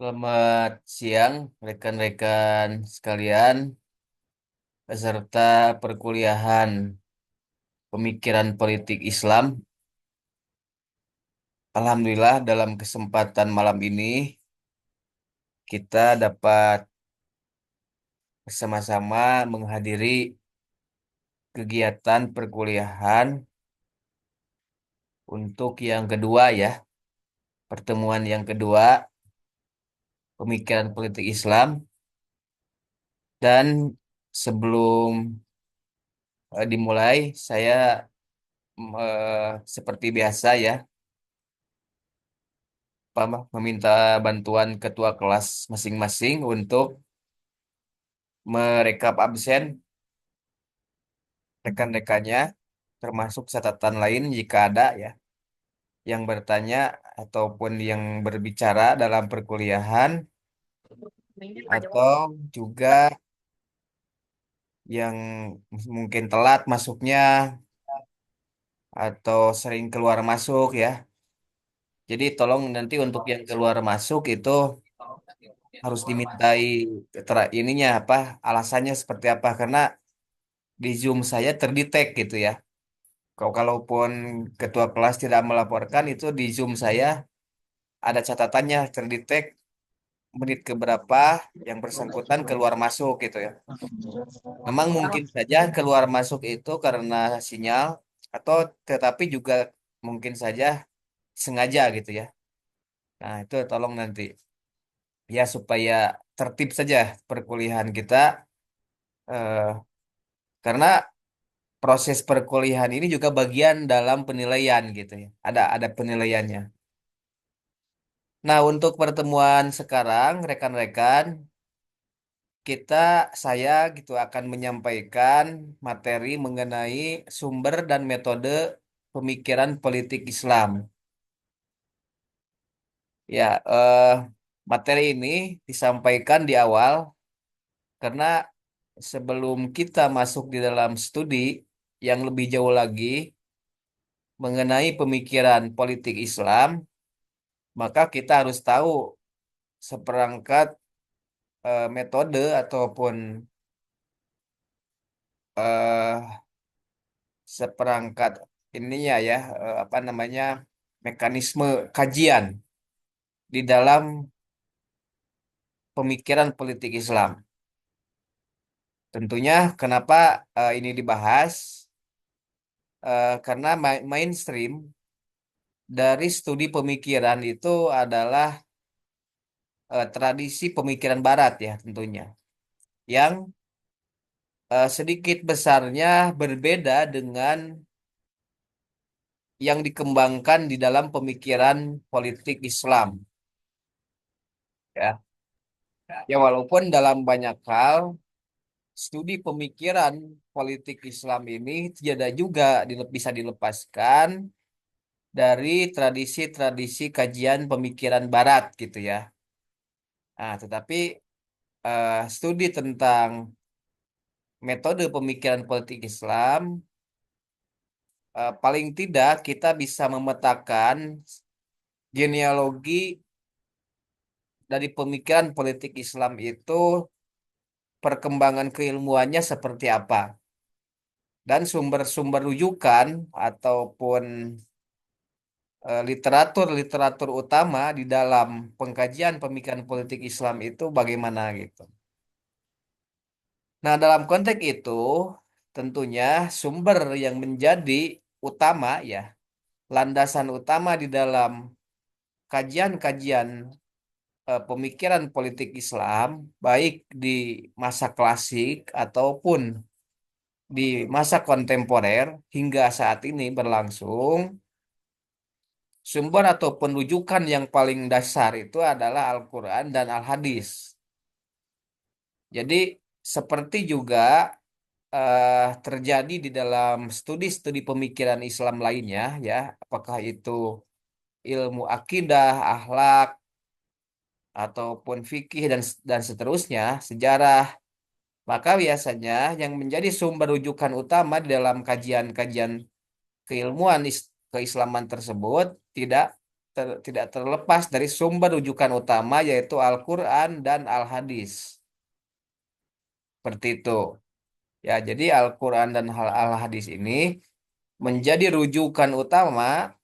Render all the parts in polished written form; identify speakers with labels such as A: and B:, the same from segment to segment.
A: Selamat siang, rekan-rekan sekalian, peserta perkuliahan Pemikiran Politik Islam. Alhamdulillah, dalam kesempatan malam ini kita dapat bersama-sama menghadiri kegiatan perkuliahan untuk yang kedua ya, pertemuan yang kedua Pemikiran Politik Islam. Dan sebelum dimulai, saya seperti biasa ya, meminta bantuan ketua kelas masing-masing untuk merekap absen rekan-rekannya, termasuk catatan lain jika ada ya, yang bertanya ataupun yang berbicara dalam perkuliahan, atau juga yang mungkin telat masuknya atau sering keluar masuk ya. Jadi tolong nanti untuk yang keluar masuk itu harus dimintai ininya apa, alasannya seperti apa, karena di Zoom saya terdetek gitu ya. Kalaupun ketua kelas tidak melaporkan, itu di Zoom saya ada catatannya terdetek menit keberapa yang bersangkutan keluar masuk gitu ya. Memang mungkin saja keluar masuk itu karena sinyal, atau tetapi juga mungkin saja sengaja gitu ya. Nah, itu tolong nanti ya, supaya tertib saja perkuliahan kita, eh, karena proses perkuliahan ini juga bagian dalam penilaian gitu ya. Ada penilaiannya. Nah, untuk pertemuan sekarang, rekan-rekan, kita saya gitu akan menyampaikan materi mengenai sumber dan metode pemikiran politik Islam. Ya, materi ini disampaikan di awal karena sebelum kita masuk di dalam studi yang lebih jauh lagi mengenai pemikiran politik Islam, maka kita harus tahu seperangkat metode ataupun eh, seperangkat ininya ya, apa namanya, mekanisme kajian di dalam pemikiran politik Islam. Tentunya kenapa ini dibahas? Karena mainstream dari studi pemikiran itu adalah tradisi pemikiran Barat ya, tentunya yang sedikit besarnya berbeda dengan yang dikembangkan di dalam pemikiran politik Islam ya. Ya, walaupun dalam banyak hal studi pemikiran politik Islam ini tidak juga bisa dilepaskan dari tradisi-tradisi kajian pemikiran Barat gitu ya. Nah, tetapi studi tentang metode pemikiran politik Islam, paling tidak kita bisa memetakan genealogi dari pemikiran politik Islam itu, perkembangan keilmuannya seperti apa, dan sumber-sumber rujukan ataupun literatur-literatur utama di dalam pengkajian pemikiran politik Islam itu bagaimana gitu. Nah, dalam konteks itu tentunya sumber yang menjadi utama ya, landasan utama di dalam kajian-kajian pemikiran politik Islam, baik di masa klasik ataupun di masa kontemporer hingga saat ini berlangsung, sumber ataupun rujukan yang paling dasar itu adalah Al-Quran dan Al-Hadis. Jadi seperti juga terjadi di dalam studi-studi pemikiran Islam lainnya ya, apakah itu ilmu akidah, akhlak, ataupun fikih dan seterusnya, sejarah, maka biasanya yang menjadi sumber rujukan utama di dalam kajian-kajian keilmuan keislaman tersebut tidak tidak terlepas dari sumber rujukan utama yaitu Al-Quran dan Al-Hadis. Seperti itu. Ya, jadi Al-Quran dan Al-Hadis ini menjadi rujukan utama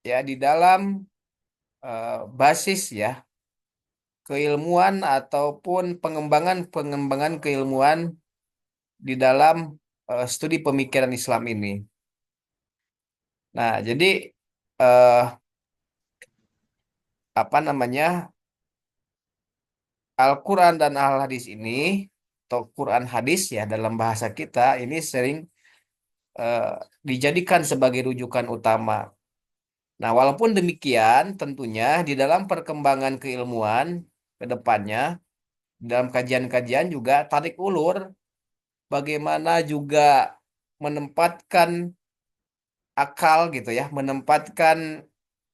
A: ya di dalam basis ya keilmuan ataupun pengembangan keilmuan di dalam studi pemikiran Islam ini. Nah, jadi eh, apa namanya Al-Quran dan Al-Hadis ini atau Quran hadis ya dalam bahasa kita ini sering eh, dijadikan sebagai rujukan utama. Nah, walaupun demikian, tentunya di dalam perkembangan keilmuan ke depannya, dalam kajian-kajian juga tarik ulur, bagaimana juga menempatkan akal gitu ya, menempatkan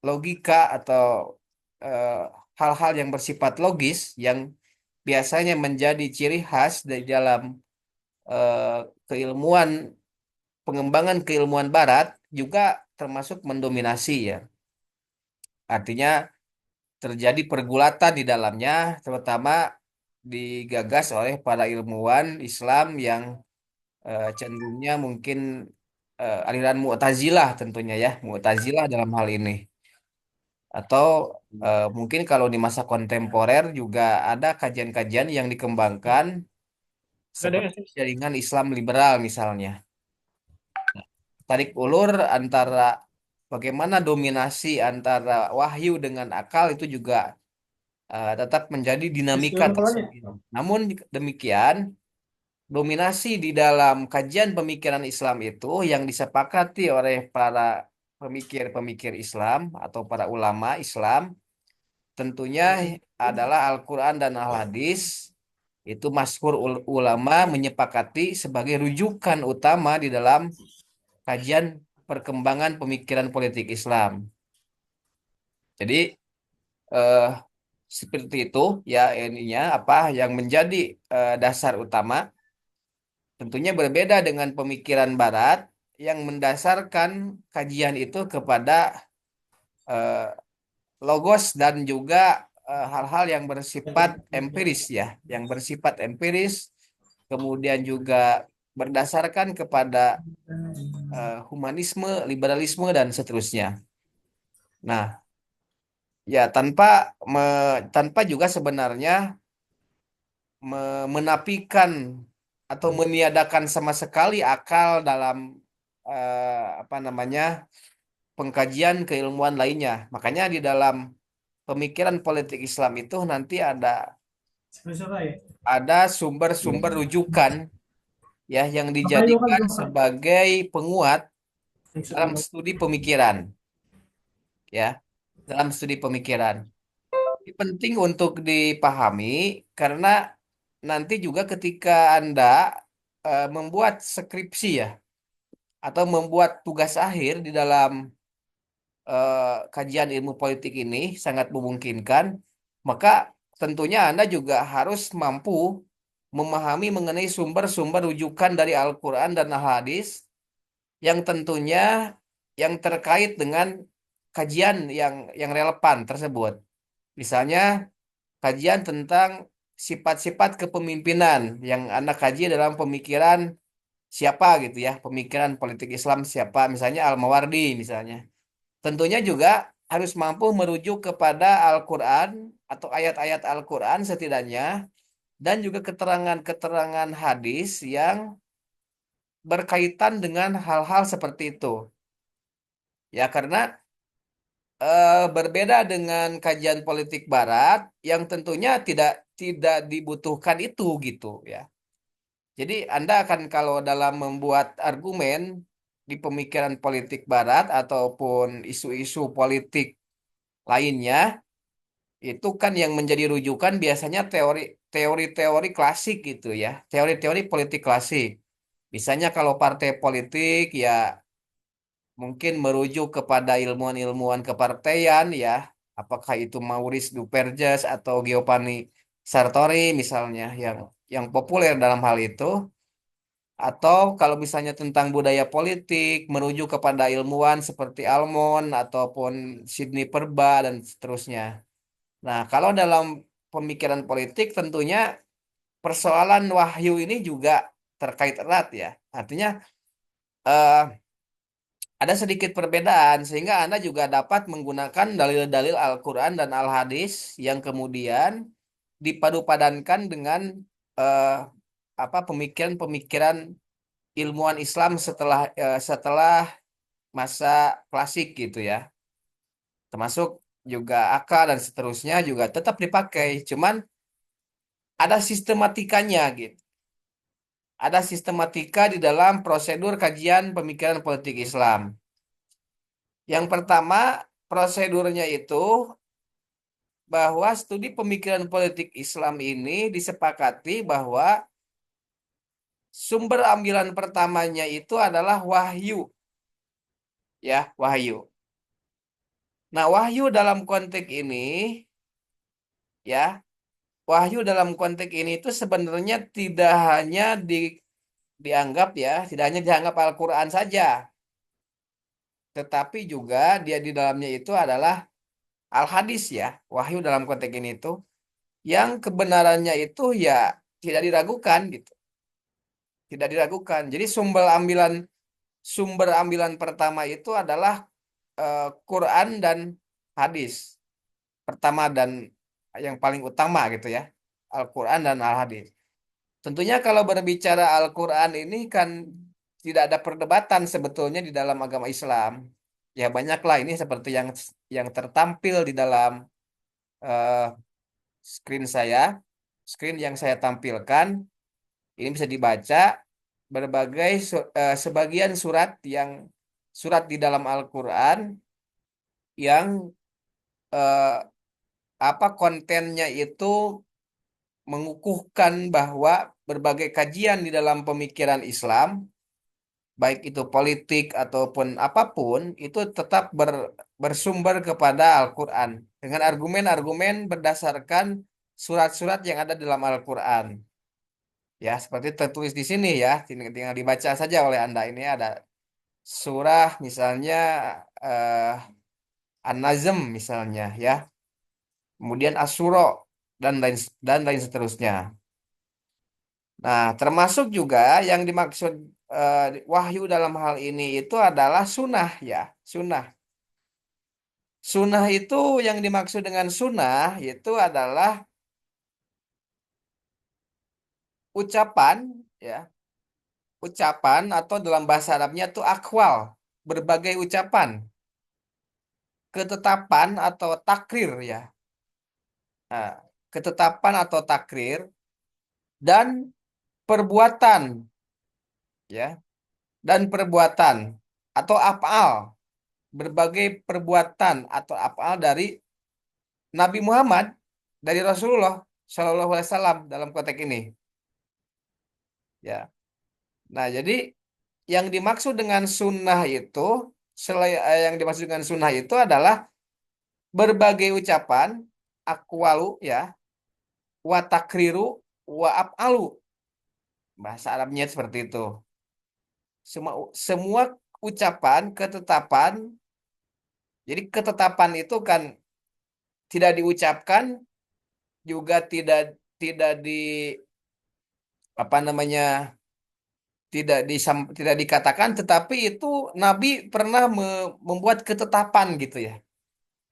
A: logika atau eh, hal-hal yang bersifat logis yang biasanya menjadi ciri khas dari dalam eh, keilmuan, pengembangan keilmuan Barat juga termasuk mendominasi ya. Artinya terjadi pergulatan di dalamnya, terutama digagas oleh para ilmuwan Islam yang cenderungnya mungkin aliran Mu'tazilah tentunya ya, Mu'tazilah dalam hal ini. Atau mungkin kalau di masa kontemporer juga ada kajian-kajian yang dikembangkan seperti jaringan Islam liberal misalnya. Tarik ulur antara bagaimana dominasi antara wahyu dengan akal itu juga tetap menjadi dinamika tersendiri. Namun demikian, dominasi di dalam kajian pemikiran Islam itu yang disepakati oleh para pemikir-pemikir Islam atau para ulama Islam tentunya adalah Al-Quran dan Al-Hadis. Itu masyhur ulama menyepakati sebagai rujukan utama di dalam kajian perkembangan pemikiran politik Islam. Jadi eh, seperti itu ya ininya apa yang menjadi dasar utama tentunya berbeda dengan pemikiran Barat yang mendasarkan kajian itu kepada eh, logos dan juga hal-hal yang bersifat empiris ya, yang bersifat empiris kemudian juga berdasarkan kepada humanisme, liberalisme dan seterusnya. Nah, ya tanpa juga sebenarnya menafikan atau meniadakan sama sekali akal dalam apa namanya pengkajian keilmuan lainnya. Makanya di dalam pemikiran politik Islam itu nanti ada sumber-sumber rujukan ya yang dijadikan sebagai penguat dalam studi pemikiran ya, dalam studi pemikiran. Ini penting untuk dipahami karena nanti juga ketika Anda membuat skripsi ya atau membuat tugas akhir di dalam kajian ilmu politik ini sangat memungkinkan, maka tentunya Anda juga harus mampu memahami mengenai sumber-sumber rujukan dari Al-Quran dan Al-Hadis yang tentunya yang terkait dengan kajian yang relevan tersebut. Misalnya kajian tentang sifat-sifat kepemimpinan yang Anda kaji dalam pemikiran siapa gitu ya, pemikiran politik Islam siapa, misalnya Al-Mawardi misalnya. Tentunya juga harus mampu merujuk kepada Al-Quran atau ayat-ayat Al-Quran setidaknya dan juga keterangan-keterangan hadis yang berkaitan dengan hal-hal seperti itu. Ya, karena berbeda dengan kajian politik Barat yang tentunya tidak tidak dibutuhkan itu gitu ya. Jadi Anda akan kalau dalam membuat argumen di pemikiran politik Barat ataupun isu-isu politik lainnya itu kan yang menjadi rujukan biasanya teori-teori klasik gitu ya, teori-teori politik klasik. Misalnya kalau partai politik ya mungkin merujuk kepada ilmuwan-ilmuwan kepartaian ya, apakah itu Maurice Duperjes atau Giovanni Sartori misalnya yang populer dalam hal itu. Atau kalau misalnya tentang budaya politik, merujuk kepada ilmuwan seperti Almond ataupun Sidney Purba dan seterusnya. Nah, kalau dalam pemikiran politik tentunya persoalan wahyu ini juga terkait erat ya. Artinya eh, ada sedikit perbedaan sehingga Anda juga dapat menggunakan dalil-dalil Al-Quran dan Al-Hadis yang kemudian dipadu-padankan dengan eh, apa pemikiran-pemikiran ilmuwan Islam setelah masa klasik gitu ya. Termasuk juga akal dan seterusnya juga tetap dipakai. Cuman ada sistematikanya gitu. Ada sistematika di dalam prosedur kajian pemikiran politik Islam. Yang pertama, prosedurnya itu bahwa studi pemikiran politik Islam ini disepakati bahwa sumber ambilan pertamanya itu adalah wahyu, ya, wahyu. Nah, wahyu dalam konteks ini, ya, wahyu dalam konteks ini itu sebenarnya tidak hanya dianggap ya, tidak hanya dianggap Al-Quran saja, tetapi juga dia di dalamnya itu adalah Al-Hadis ya, wahyu dalam konteks ini itu yang kebenarannya itu ya tidak diragukan gitu, tidak diragukan. Jadi sumber ambilan pertama itu adalah Quran dan hadis. Pertama dan yang paling utama gitu ya. Al-Quran dan Al-Hadis. Tentunya kalau berbicara Al-Quran ini kan tidak ada perdebatan sebetulnya di dalam agama Islam. Ya banyaklah ini seperti yang tertampil di dalam eh, screen saya, screen yang saya tampilkan. Ini bisa dibaca berbagai sebagian surat di dalam Al-Quran yang eh, apa kontennya itu mengukuhkan bahwa berbagai kajian di dalam pemikiran Islam, baik itu politik ataupun apapun, itu tetap bersumber kepada Al-Quran dengan argumen-argumen berdasarkan surat-surat yang ada dalam Al-Quran. Ya, seperti tertulis di sini ya, tinggal dibaca saja oleh Anda. Ini ada surah misalnya eh, An-Nazm misalnya ya, kemudian Asy-Syura dan lain seterusnya. Nah, termasuk juga yang dimaksud wahyu dalam hal ini itu adalah sunnah ya, sunnah. Sunnah itu yang dimaksud dengan sunnah itu adalah ucapan ya, ucapan atau dalam bahasa Arabnya itu akwal, berbagai ucapan, ketetapan atau takrir ya. Nah, ketetapan atau takrir dan perbuatan ya, dan perbuatan atau afal, berbagai perbuatan atau afal dari Nabi Muhammad, dari Rasulullah Shallallahu Alaihi Wasallam dalam konteks ini ya. Nah, jadi yang dimaksud dengan sunnah itu yang dimaksud dengan sunnah itu adalah berbagai ucapan akwalu ya, wa takriru wa af'alu, bahasa Arabnya seperti itu. Semua ucapan ketetapan, jadi ketetapan itu kan tidak diucapkan juga tidak di apa namanya tidak dikatakan, tetapi itu Nabi pernah membuat ketetapan gitu ya.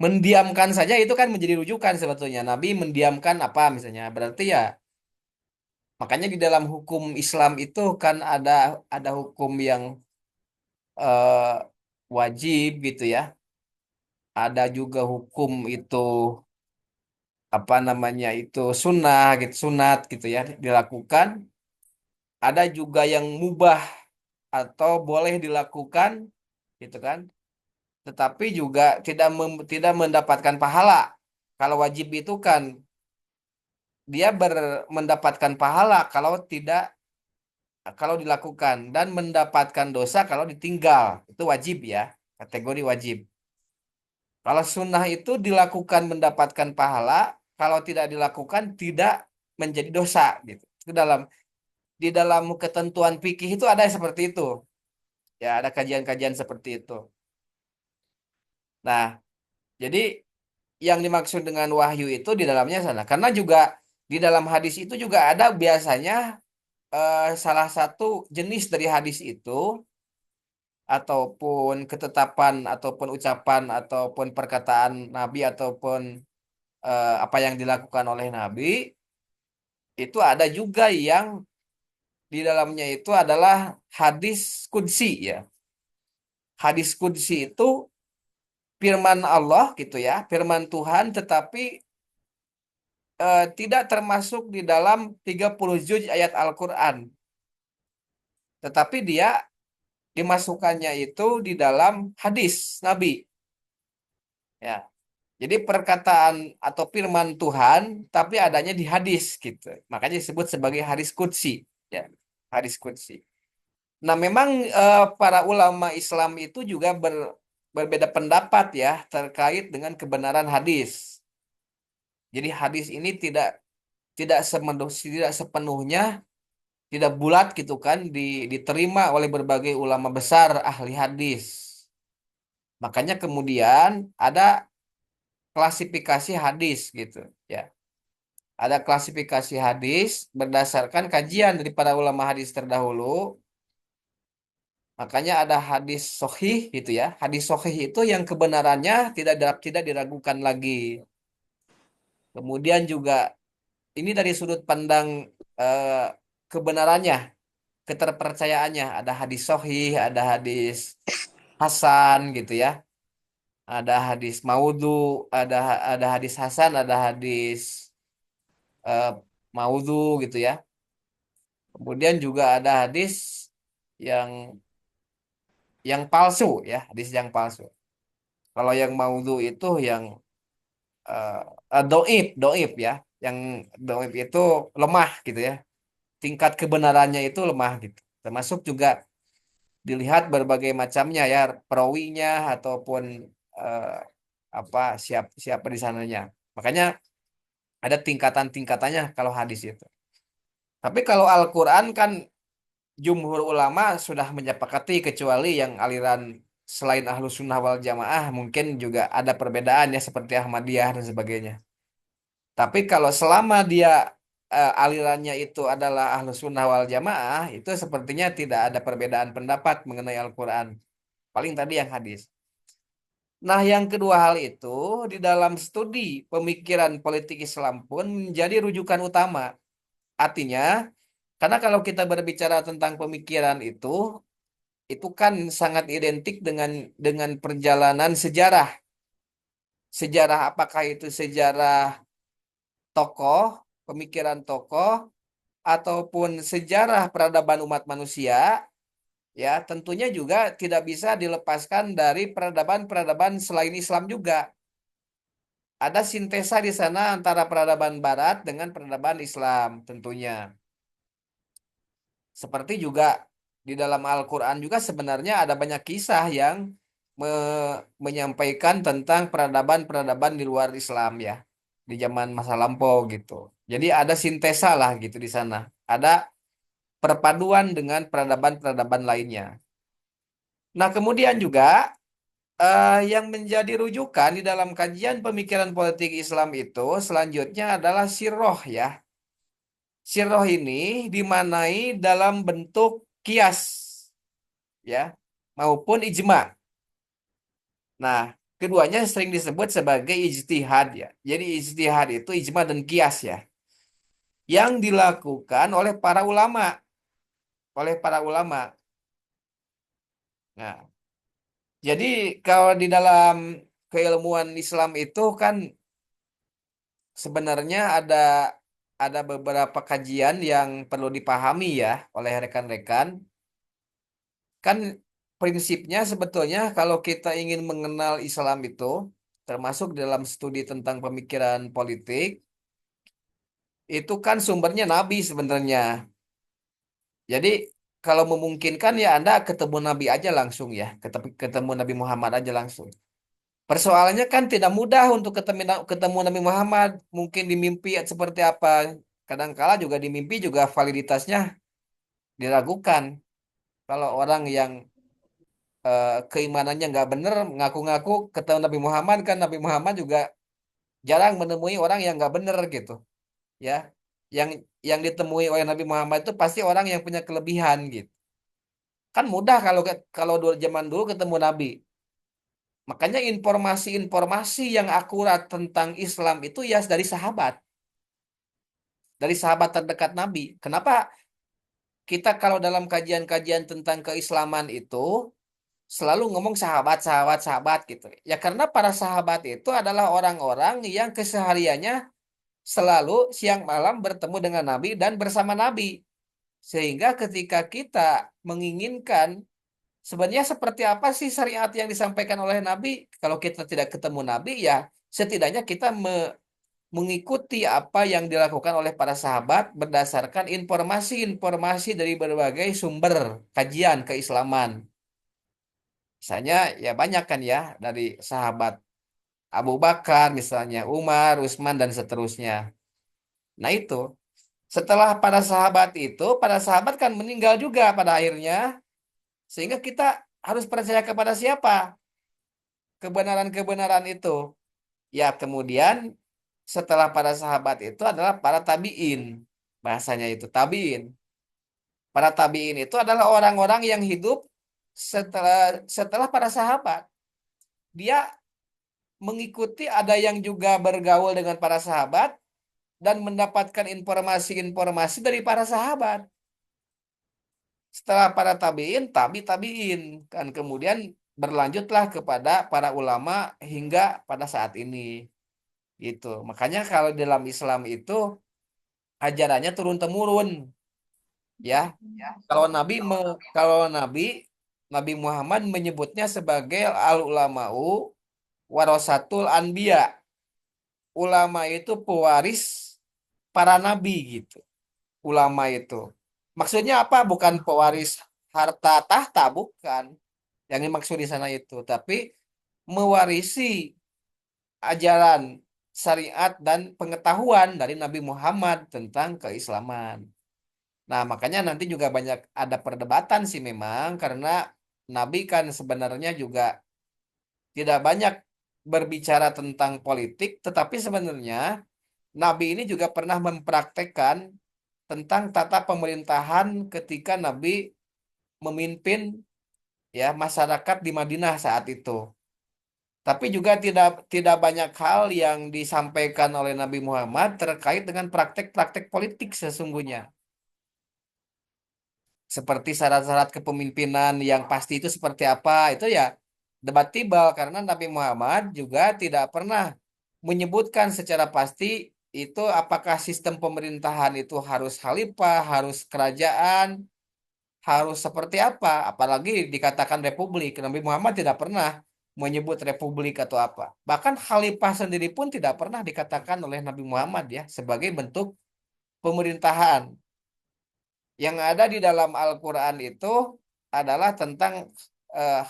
A: Mendiamkan saja itu kan menjadi rujukan sebetulnya. Nabi mendiamkan apa misalnya, berarti ya makanya di dalam hukum Islam itu kan ada hukum yang eh, wajib gitu ya. Ada juga hukum itu apa namanya itu sunnah gitu, sunat gitu ya dilakukan. Ada juga yang mubah atau boleh dilakukan gitu kan, tetapi juga tidak mendapatkan pahala. Kalau wajib itu kan dia mendapatkan pahala kalau dilakukan dan mendapatkan dosa kalau ditinggal. Itu wajib ya, kategori wajib. Kalau sunnah itu dilakukan mendapatkan pahala, kalau tidak dilakukan tidak menjadi dosa gitu. Itu dalam di dalam ketentuan fikih itu ada seperti itu. Ya, ada kajian-kajian seperti itu. Nah, jadi yang dimaksud dengan wahyu itu di dalamnya sana. Karena juga di dalam hadis itu juga ada biasanya salah satu jenis dari hadis itu ataupun ketetapan ataupun ucapan ataupun perkataan Nabi ataupun apa yang dilakukan oleh Nabi itu ada juga yang di dalamnya itu adalah hadis qudsi ya. Hadis qudsi itu firman Allah gitu ya, firman Tuhan tetapi tidak termasuk di dalam 30 juz ayat Al-Qur'an. Tetapi dia dimasukkannya itu di dalam hadis Nabi ya. Jadi perkataan atau firman Tuhan tapi adanya di hadis gitu. Makanya disebut sebagai hadis qudsi ya. Hadis qudsi. Nah, memang para ulama Islam itu juga berbeda pendapat ya terkait dengan kebenaran hadis. Jadi hadis ini tidak sepenuhnya tidak bulat gitu kan diterima oleh berbagai ulama besar ahli hadis. Makanya kemudian ada klasifikasi hadis gitu ya. Ada klasifikasi hadis berdasarkan kajian dari para ulama hadis terdahulu. Makanya ada hadis sohih gitu ya. Hadis sohih itu yang kebenarannya tidak diragukan lagi. Kemudian juga ini dari sudut pandang eh, kebenarannya, keterpercayaannya. Ada hadis sohih, ada hadis hasan gitu ya. Ada hadis maudhu, ada ada hadis hasan, ada hadis eh, maudhu gitu ya. Kemudian juga ada hadis yang palsu ya, hadis yang palsu. Kalau yang maudhu itu yang doib ya, yang doib itu lemah gitu ya, tingkat kebenarannya itu lemah gitu. Termasuk juga dilihat berbagai macamnya ya, perawinya ataupun eh, apa siapa di sananya. Makanya ada tingkatan-tingkatannya kalau hadis itu. Tapi kalau Al-Quran kan jumhur ulama sudah menyepakati kecuali yang aliran selain Ahlus Sunnah wal Jamaah mungkin juga ada perbedaan ya seperti Ahmadiyah dan sebagainya. Tapi kalau selama dia alirannya itu adalah Ahlus Sunnah wal Jamaah, itu sepertinya tidak ada perbedaan pendapat mengenai Al-Quran. Paling tadi yang hadis. Nah, yang kedua hal itu di dalam studi pemikiran politik Islam pun menjadi rujukan utama. Artinya, karena kalau kita berbicara tentang pemikiran itu kan sangat identik dengan perjalanan sejarah. Sejarah apakah itu sejarah tokoh, pemikiran tokoh, ataupun sejarah peradaban umat manusia, ya tentunya juga tidak bisa dilepaskan dari peradaban-peradaban selain Islam juga. Ada sintesa di sana antara peradaban Barat dengan peradaban Islam tentunya. Seperti juga di dalam Al-Quran juga sebenarnya ada banyak kisah yang menyampaikan tentang peradaban-peradaban di luar Islam ya, di zaman masa lampau gitu. Jadi ada sintesa lah gitu di sana. Ada perpaduan dengan peradaban-peradaban lainnya. Nah, kemudian juga yang menjadi rujukan di dalam kajian pemikiran politik Islam itu selanjutnya adalah sirroh ya. Sirroh ini dimanai dalam bentuk kias ya maupun ijma. Nah, keduanya sering disebut sebagai ijtihad ya. Jadi ijtihad itu ijma dan kias ya yang dilakukan oleh para ulama. Nah, jadi kalau di dalam keilmuan Islam itu kan sebenarnya ada beberapa kajian yang perlu dipahami ya oleh rekan-rekan. Kan prinsipnya sebetulnya kalau kita ingin mengenal Islam itu termasuk dalam studi tentang pemikiran politik itu kan sumbernya Nabi sebenarnya. Jadi kalau memungkinkan ya Anda ketemu Nabi aja langsung ya, ketemu Nabi Muhammad aja langsung. Persoalannya kan tidak mudah untuk ketemu Nabi Muhammad. Mungkin di mimpi seperti apa. Kadangkala juga di mimpi juga validitasnya. diragukan. Kalau orang yang keimanannya nggak bener, ngaku-ngaku ketemu Nabi Muhammad, kan Nabi Muhammad juga jarang menemui orang yang nggak bener gitu, ya. Yang yang ditemui oleh Nabi Muhammad itu pasti orang yang punya kelebihan gitu. Kan mudah kalau dulu zaman dulu ketemu Nabi. Makanya informasi-informasi yang akurat tentang Islam itu ya dari sahabat terdekat Nabi. Kenapa kita kalau dalam kajian-kajian tentang keislaman itu selalu ngomong sahabat, sahabat, sahabat gitu. Ya karena para sahabat itu adalah orang-orang yang kesehariannya selalu siang malam bertemu dengan Nabi dan bersama Nabi. Sehingga ketika kita menginginkan sebenarnya seperti apa sih syariat yang disampaikan oleh Nabi, kalau kita tidak ketemu Nabi ya setidaknya kita mengikuti apa yang dilakukan oleh para sahabat berdasarkan informasi-informasi dari berbagai sumber kajian keislaman. Misalnya ya banyak kan ya dari sahabat Abu Bakar misalnya, Umar, Utsman dan seterusnya. Nah itu, setelah para sahabat kan meninggal juga pada akhirnya, sehingga kita harus percaya kepada siapa? Kebenaran-kebenaran itu. Ya kemudian setelah para sahabat itu adalah para tabiin. Bahasanya itu tabiin. Para tabiin itu adalah orang-orang yang hidup setelah para sahabat. Dia mengikuti ada yang juga bergaul dengan para sahabat dan mendapatkan informasi-informasi dari para sahabat. Setelah para tabiin, tabiin kan kemudian berlanjutlah kepada para ulama hingga pada saat ini. Gitu. Makanya kalau dalam Islam itu ajarannya turun temurun, ya. Kalau Nabi kalau Nabi Muhammad menyebutnya sebagai al ulamau warasatul anbiya. Ulama itu pewaris para nabi gitu. Ulama itu. Maksudnya apa? Bukan pewaris harta tahta, bukan. Yang dimaksud di sana itu, tapi mewarisi ajaran syariat dan pengetahuan dari Nabi Muhammad tentang keislaman. Nah, makanya nanti juga banyak ada perdebatan sih memang karena Nabi kan sebenarnya juga tidak banyak berbicara tentang politik, tetapi sebenarnya Nabi ini juga pernah mempraktekkan tentang tata pemerintahan ketika Nabi memimpin ya masyarakat di Madinah saat itu. Tapi juga tidak tidak banyak hal yang disampaikan oleh Nabi Muhammad terkait dengan praktek-praktek politik sesungguhnya. Seperti syarat-syarat kepemimpinan yang pasti itu seperti apa, itu ya debatable karena Nabi Muhammad juga tidak pernah menyebutkan secara pasti itu apakah sistem pemerintahan itu harus khalifah, harus kerajaan, harus seperti apa, apalagi dikatakan republik. Nabi Muhammad tidak pernah menyebut republik atau apa. Bahkan khalifah sendiri pun tidak pernah dikatakan oleh Nabi Muhammad ya sebagai bentuk pemerintahan. Yang ada di dalam Al-Quran itu adalah tentang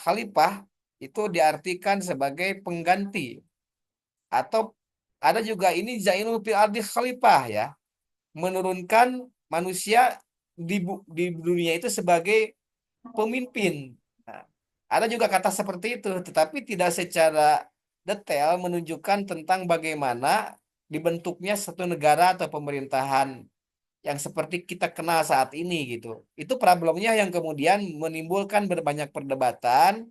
A: khalifah itu diartikan sebagai pengganti atau ada juga ini Zainul fil ardi khalifah ya, menurunkan manusia di dunia itu sebagai pemimpin. Nah, ada juga kata seperti itu, tetapi tidak secara detail menunjukkan tentang bagaimana dibentuknya satu negara atau pemerintahan yang seperti kita kenal saat ini gitu. Itu problemnya yang kemudian menimbulkan berbanyak perdebatan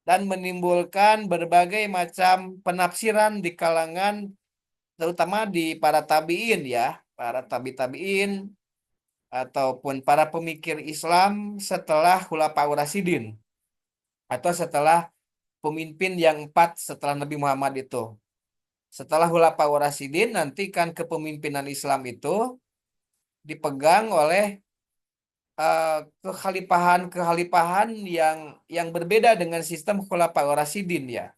A: dan menimbulkan berbagai macam penafsiran di kalangan terutama di para tabiin ya, para tabiin ataupun para pemikir Islam setelah Khulafaur Rasyidin atau setelah pemimpin yang empat setelah Nabi Muhammad itu. Setelah Khulafaur Rasyidin nanti kan kepemimpinan Islam itu dipegang oleh kekhalifahan-kekhalifahan yang berbeda dengan sistem Khulafaur Rasyidin ya.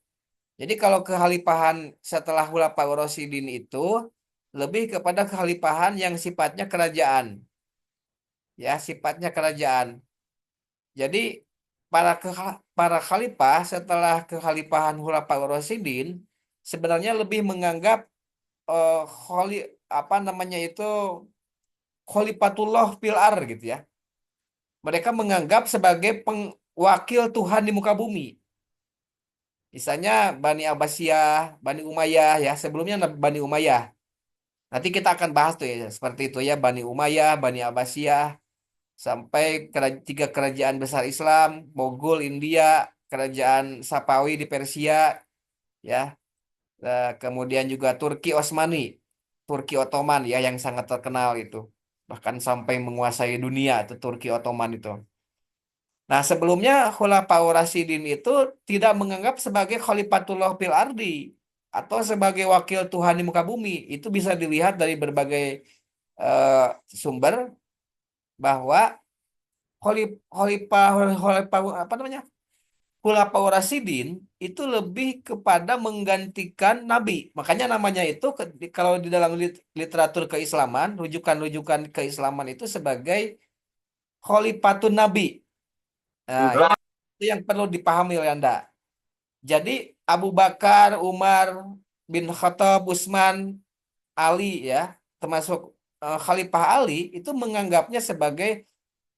A: Jadi kalau kekhalifahan setelah Khulafaur Rasyidin itu lebih kepada kekhalifahan yang sifatnya kerajaan, ya sifatnya kerajaan. Jadi para khalifah setelah kekhalifahan Khulafaur Rasyidin sebenarnya lebih menganggap eh, khali apa namanya itu khalifatullah fil ar gitu ya. Mereka menganggap sebagai wakil Tuhan di muka bumi. Misalnya Bani Abbasiyah, Bani Umayyah ya, sebelumnya Bani Umayyah. Nanti kita akan bahas tuh ya, seperti itu ya, Bani Umayyah, Bani Abbasiyah, sampai tiga kerajaan besar Islam, Mogul, India, kerajaan Sapawi di Persia, ya. Kemudian juga Turki Osmani, Turki Ottoman ya yang sangat terkenal itu. Bahkan sampai menguasai dunia itu Turki Ottoman itu. Nah, sebelumnya Khulafaur Rasyidin itu tidak menganggap sebagai Khalifatullah fil ardi atau sebagai wakil Tuhan di muka bumi. Itu bisa dilihat dari berbagai eh, sumber bahwa Khalifah apa namanya? Khulafaur Rasyidin itu lebih kepada menggantikan nabi. Makanya namanya itu kalau di dalam literatur keislaman, rujukan-rujukan keislaman itu sebagai Khalifatun Nabi. Nah, itu yang perlu dipahami oleh Anda. Jadi Abu Bakar, Umar bin Khattab, Utsman, Ali ya, termasuk Khalifah Ali itu menganggapnya sebagai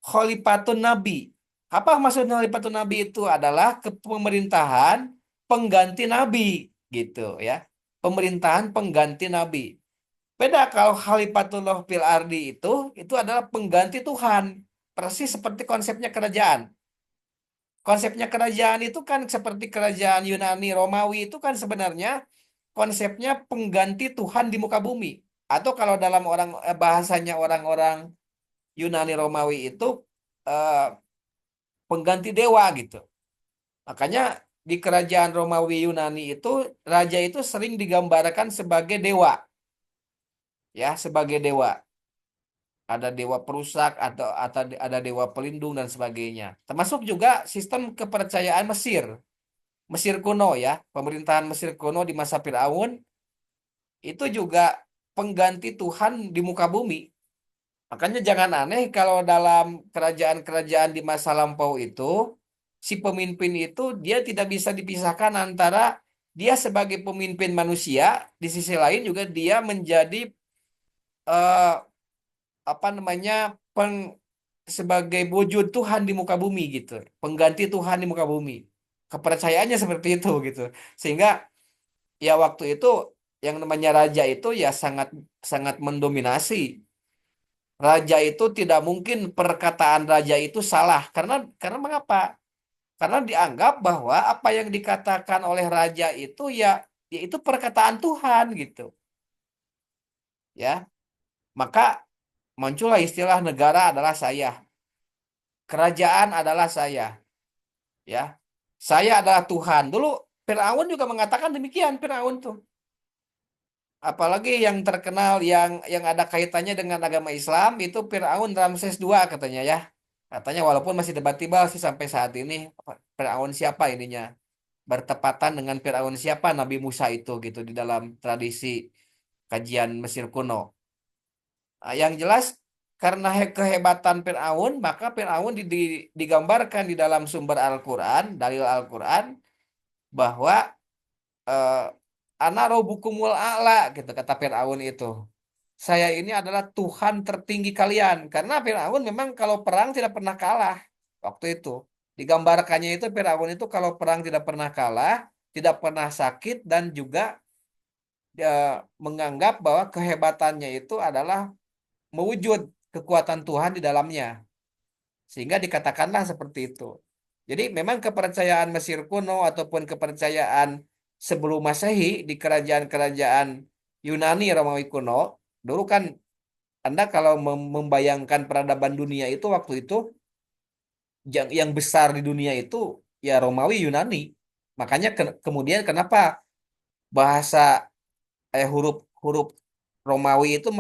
A: Khalifatun Nabi. Apa maksud Khalifatun Nabi itu adalah kepemerintahan pengganti Nabi gitu ya. Pemerintahan pengganti Nabi. Beda kalau Khalifatullah fil ardi itu adalah pengganti Tuhan. Persis seperti konsepnya kerajaan. Konsepnya kerajaan itu kan seperti kerajaan Yunani Romawi itu kan sebenarnya konsepnya pengganti Tuhan di muka bumi. Atau kalau dalam bahasanya orang-orang Yunani Romawi itu eh, pengganti dewa gitu. Makanya di kerajaan Romawi Yunani itu raja itu sering digambarkan sebagai dewa, ya, sebagai dewa. Ada dewa perusak atau ada dewa pelindung dan sebagainya. Termasuk juga sistem kepercayaan Mesir. Mesir kuno ya, pemerintahan Mesir kuno di masa Firaun itu juga pengganti Tuhan di muka bumi. Makanya jangan aneh kalau dalam kerajaan-kerajaan di masa lampau itu, si pemimpin itu dia tidak bisa dipisahkan antara dia sebagai pemimpin manusia, di sisi lain juga dia menjadi eh, apa namanya sebagai wujud Tuhan di muka bumi gitu, pengganti Tuhan di muka bumi. Kepercayaannya seperti itu gitu. Sehingga ya waktu itu yang namanya raja itu ya sangat sangat mendominasi. Raja itu tidak mungkin perkataan raja itu salah karena mengapa? Karena dianggap bahwa apa yang dikatakan oleh raja itu ya itu perkataan Tuhan gitu. Ya. Maka muncullah istilah negara adalah saya, kerajaan adalah saya, ya. Saya adalah Tuhan. Dulu Firaun juga mengatakan demikian, Firaun tuh. Apalagi yang terkenal yang ada kaitannya dengan agama Islam itu Firaun Ramses II katanya ya. Katanya walaupun masih debatibel sih sampai saat ini Firaun siapa ininya. Bertepatan dengan Firaun siapa Nabi Musa itu gitu di dalam tradisi kajian Mesir kuno. Nah, yang jelas karena kehebatan Firaun maka Firaun digambarkan di dalam sumber Al-Qur'an, dalil Al-Qur'an bahwa eh, ana rabbukumul a'la gitu kata Firaun itu. Saya ini adalah Tuhan tertinggi kalian. Karena Firaun memang kalau perang tidak pernah kalah waktu itu. Digambarkannya itu Firaun itu kalau perang tidak pernah kalah, tidak pernah sakit dan juga menganggap bahwa kehebatannya itu adalah mewujud kekuatan Tuhan di dalamnya. Sehingga dikatakanlah seperti itu. Jadi memang kepercayaan Mesir kuno ataupun kepercayaan sebelum Masehi di kerajaan-kerajaan Yunani Romawi kuno, dulu kan Anda kalau membayangkan peradaban dunia itu waktu itu yang besar di dunia itu ya Romawi Yunani. Makanya kemudian kenapa bahasa huruf Romawi itu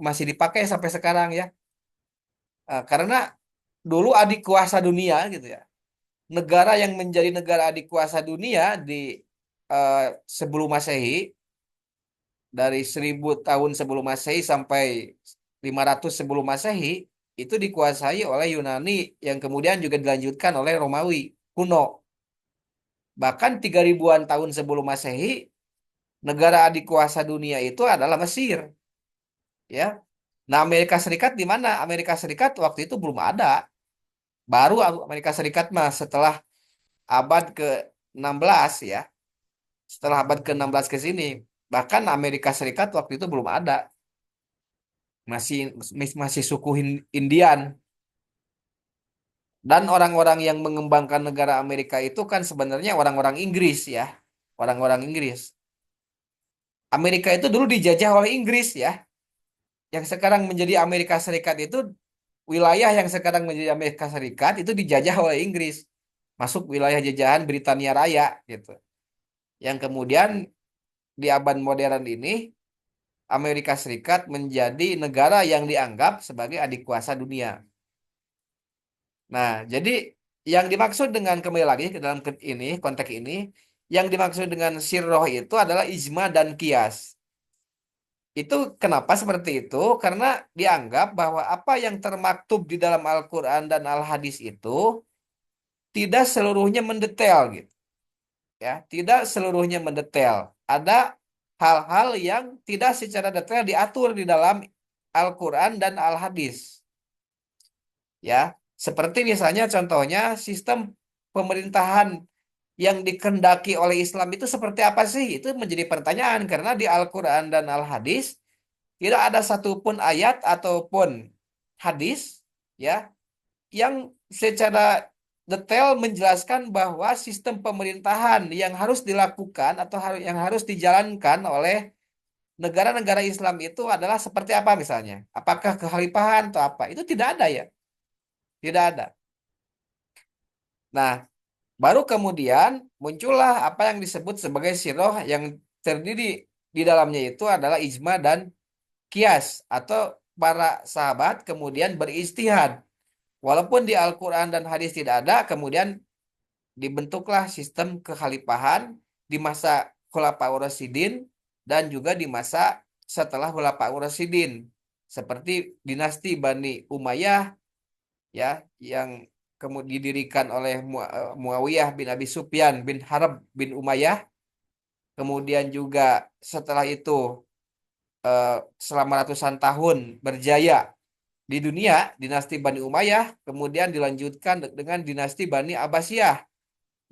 A: masih dipakai sampai sekarang ya. Karena dulu adik kuasa dunia gitu ya. Negara yang menjadi negara adik kuasa dunia di eh, sebelum Masehi dari 1000 tahun sebelum Masehi sampai 500 sebelum Masehi itu dikuasai oleh Yunani yang kemudian juga dilanjutkan oleh Romawi kuno. Bahkan 3000-an tahun sebelum Masehi negara adik kuasa dunia itu adalah Mesir, ya. Nah, Amerika Serikat di mana? Amerika Serikat waktu itu belum ada. Baru Amerika Serikat mah setelah abad ke-16 ya. Setelah abad ke-16 ke sini, bahkan Amerika Serikat waktu itu belum ada. Masih masih suku Indian. Dan orang-orang yang mengembangkan negara Amerika itu kan sebenarnya orang-orang Inggris ya. Orang-orang Inggris. Amerika itu dulu dijajah oleh Inggris ya. Yang sekarang menjadi Amerika Serikat itu, wilayah yang sekarang menjadi Amerika Serikat itu dijajah oleh Inggris. Masuk wilayah jajahan Britania Raya gitu. Yang kemudian di abad modern ini Amerika Serikat menjadi negara yang dianggap sebagai adik kuasa dunia. Nah, jadi yang dimaksud dengan, kembali lagi ke dalam ini, konteks ini, yang dimaksud dengan sirroh itu adalah ijma dan kias. Itu kenapa seperti itu? Karena dianggap bahwa apa yang termaktub di dalam Al-Quran dan Al-Hadis itu tidak seluruhnya mendetail gitu. Ya, tidak seluruhnya mendetail. Ada hal-hal yang tidak secara detail diatur di dalam Al-Quran dan Al-Hadis. Ya, seperti misalnya contohnya sistem pemerintahan yang dikehendaki oleh Islam itu seperti apa sih? Itu menjadi pertanyaan karena di Al-Quran dan Al-Hadis tidak ada satupun ayat ataupun hadis ya yang secara detail menjelaskan bahwa sistem pemerintahan yang harus dilakukan atau yang harus dijalankan oleh negara-negara Islam itu adalah seperti apa misalnya? Apakah kekhalifahan atau apa? Itu tidak ada ya, tidak ada. Nah, baru kemudian muncullah apa yang disebut sebagai siroh yang terdiri di dalamnya itu adalah ijma dan kias atau para sahabat kemudian beristihad. Walaupun di Al-Quran dan hadis tidak ada, kemudian dibentuklah sistem kekhalifahan di masa Khulafaur Rasyidin dan juga di masa setelah Khulafaur Rasyidin. Seperti dinasti Bani Umayyah ya yang kemudian didirikan oleh Muawiyah bin Abi Sufyan bin Harb bin Umayyah. Kemudian juga setelah itu eh, selama ratusan tahun berjaya di dunia, dinasti Bani Umayyah kemudian dilanjutkan dengan dinasti Bani Abbasiyah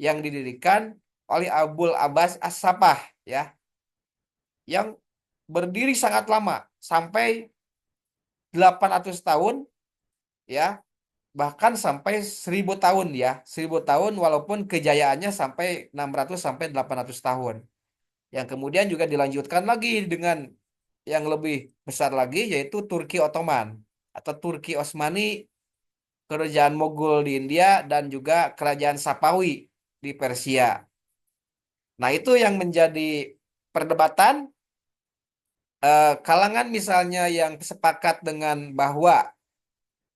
A: yang didirikan oleh Abul Abbas As-Sapah ya, yang berdiri sangat lama sampai 800 tahun ya, bahkan sampai 1000 tahun ya, 1000 tahun walaupun kejayaannya sampai 600 sampai 800 tahun. Yang kemudian juga dilanjutkan lagi dengan yang lebih besar lagi yaitu Turki Ottoman atau Turki Osmani, kerajaan Mogul di India dan juga kerajaan Sapawi di Persia. Nah, itu yang menjadi perdebatan kalangan misalnya yang sepakat dengan bahwa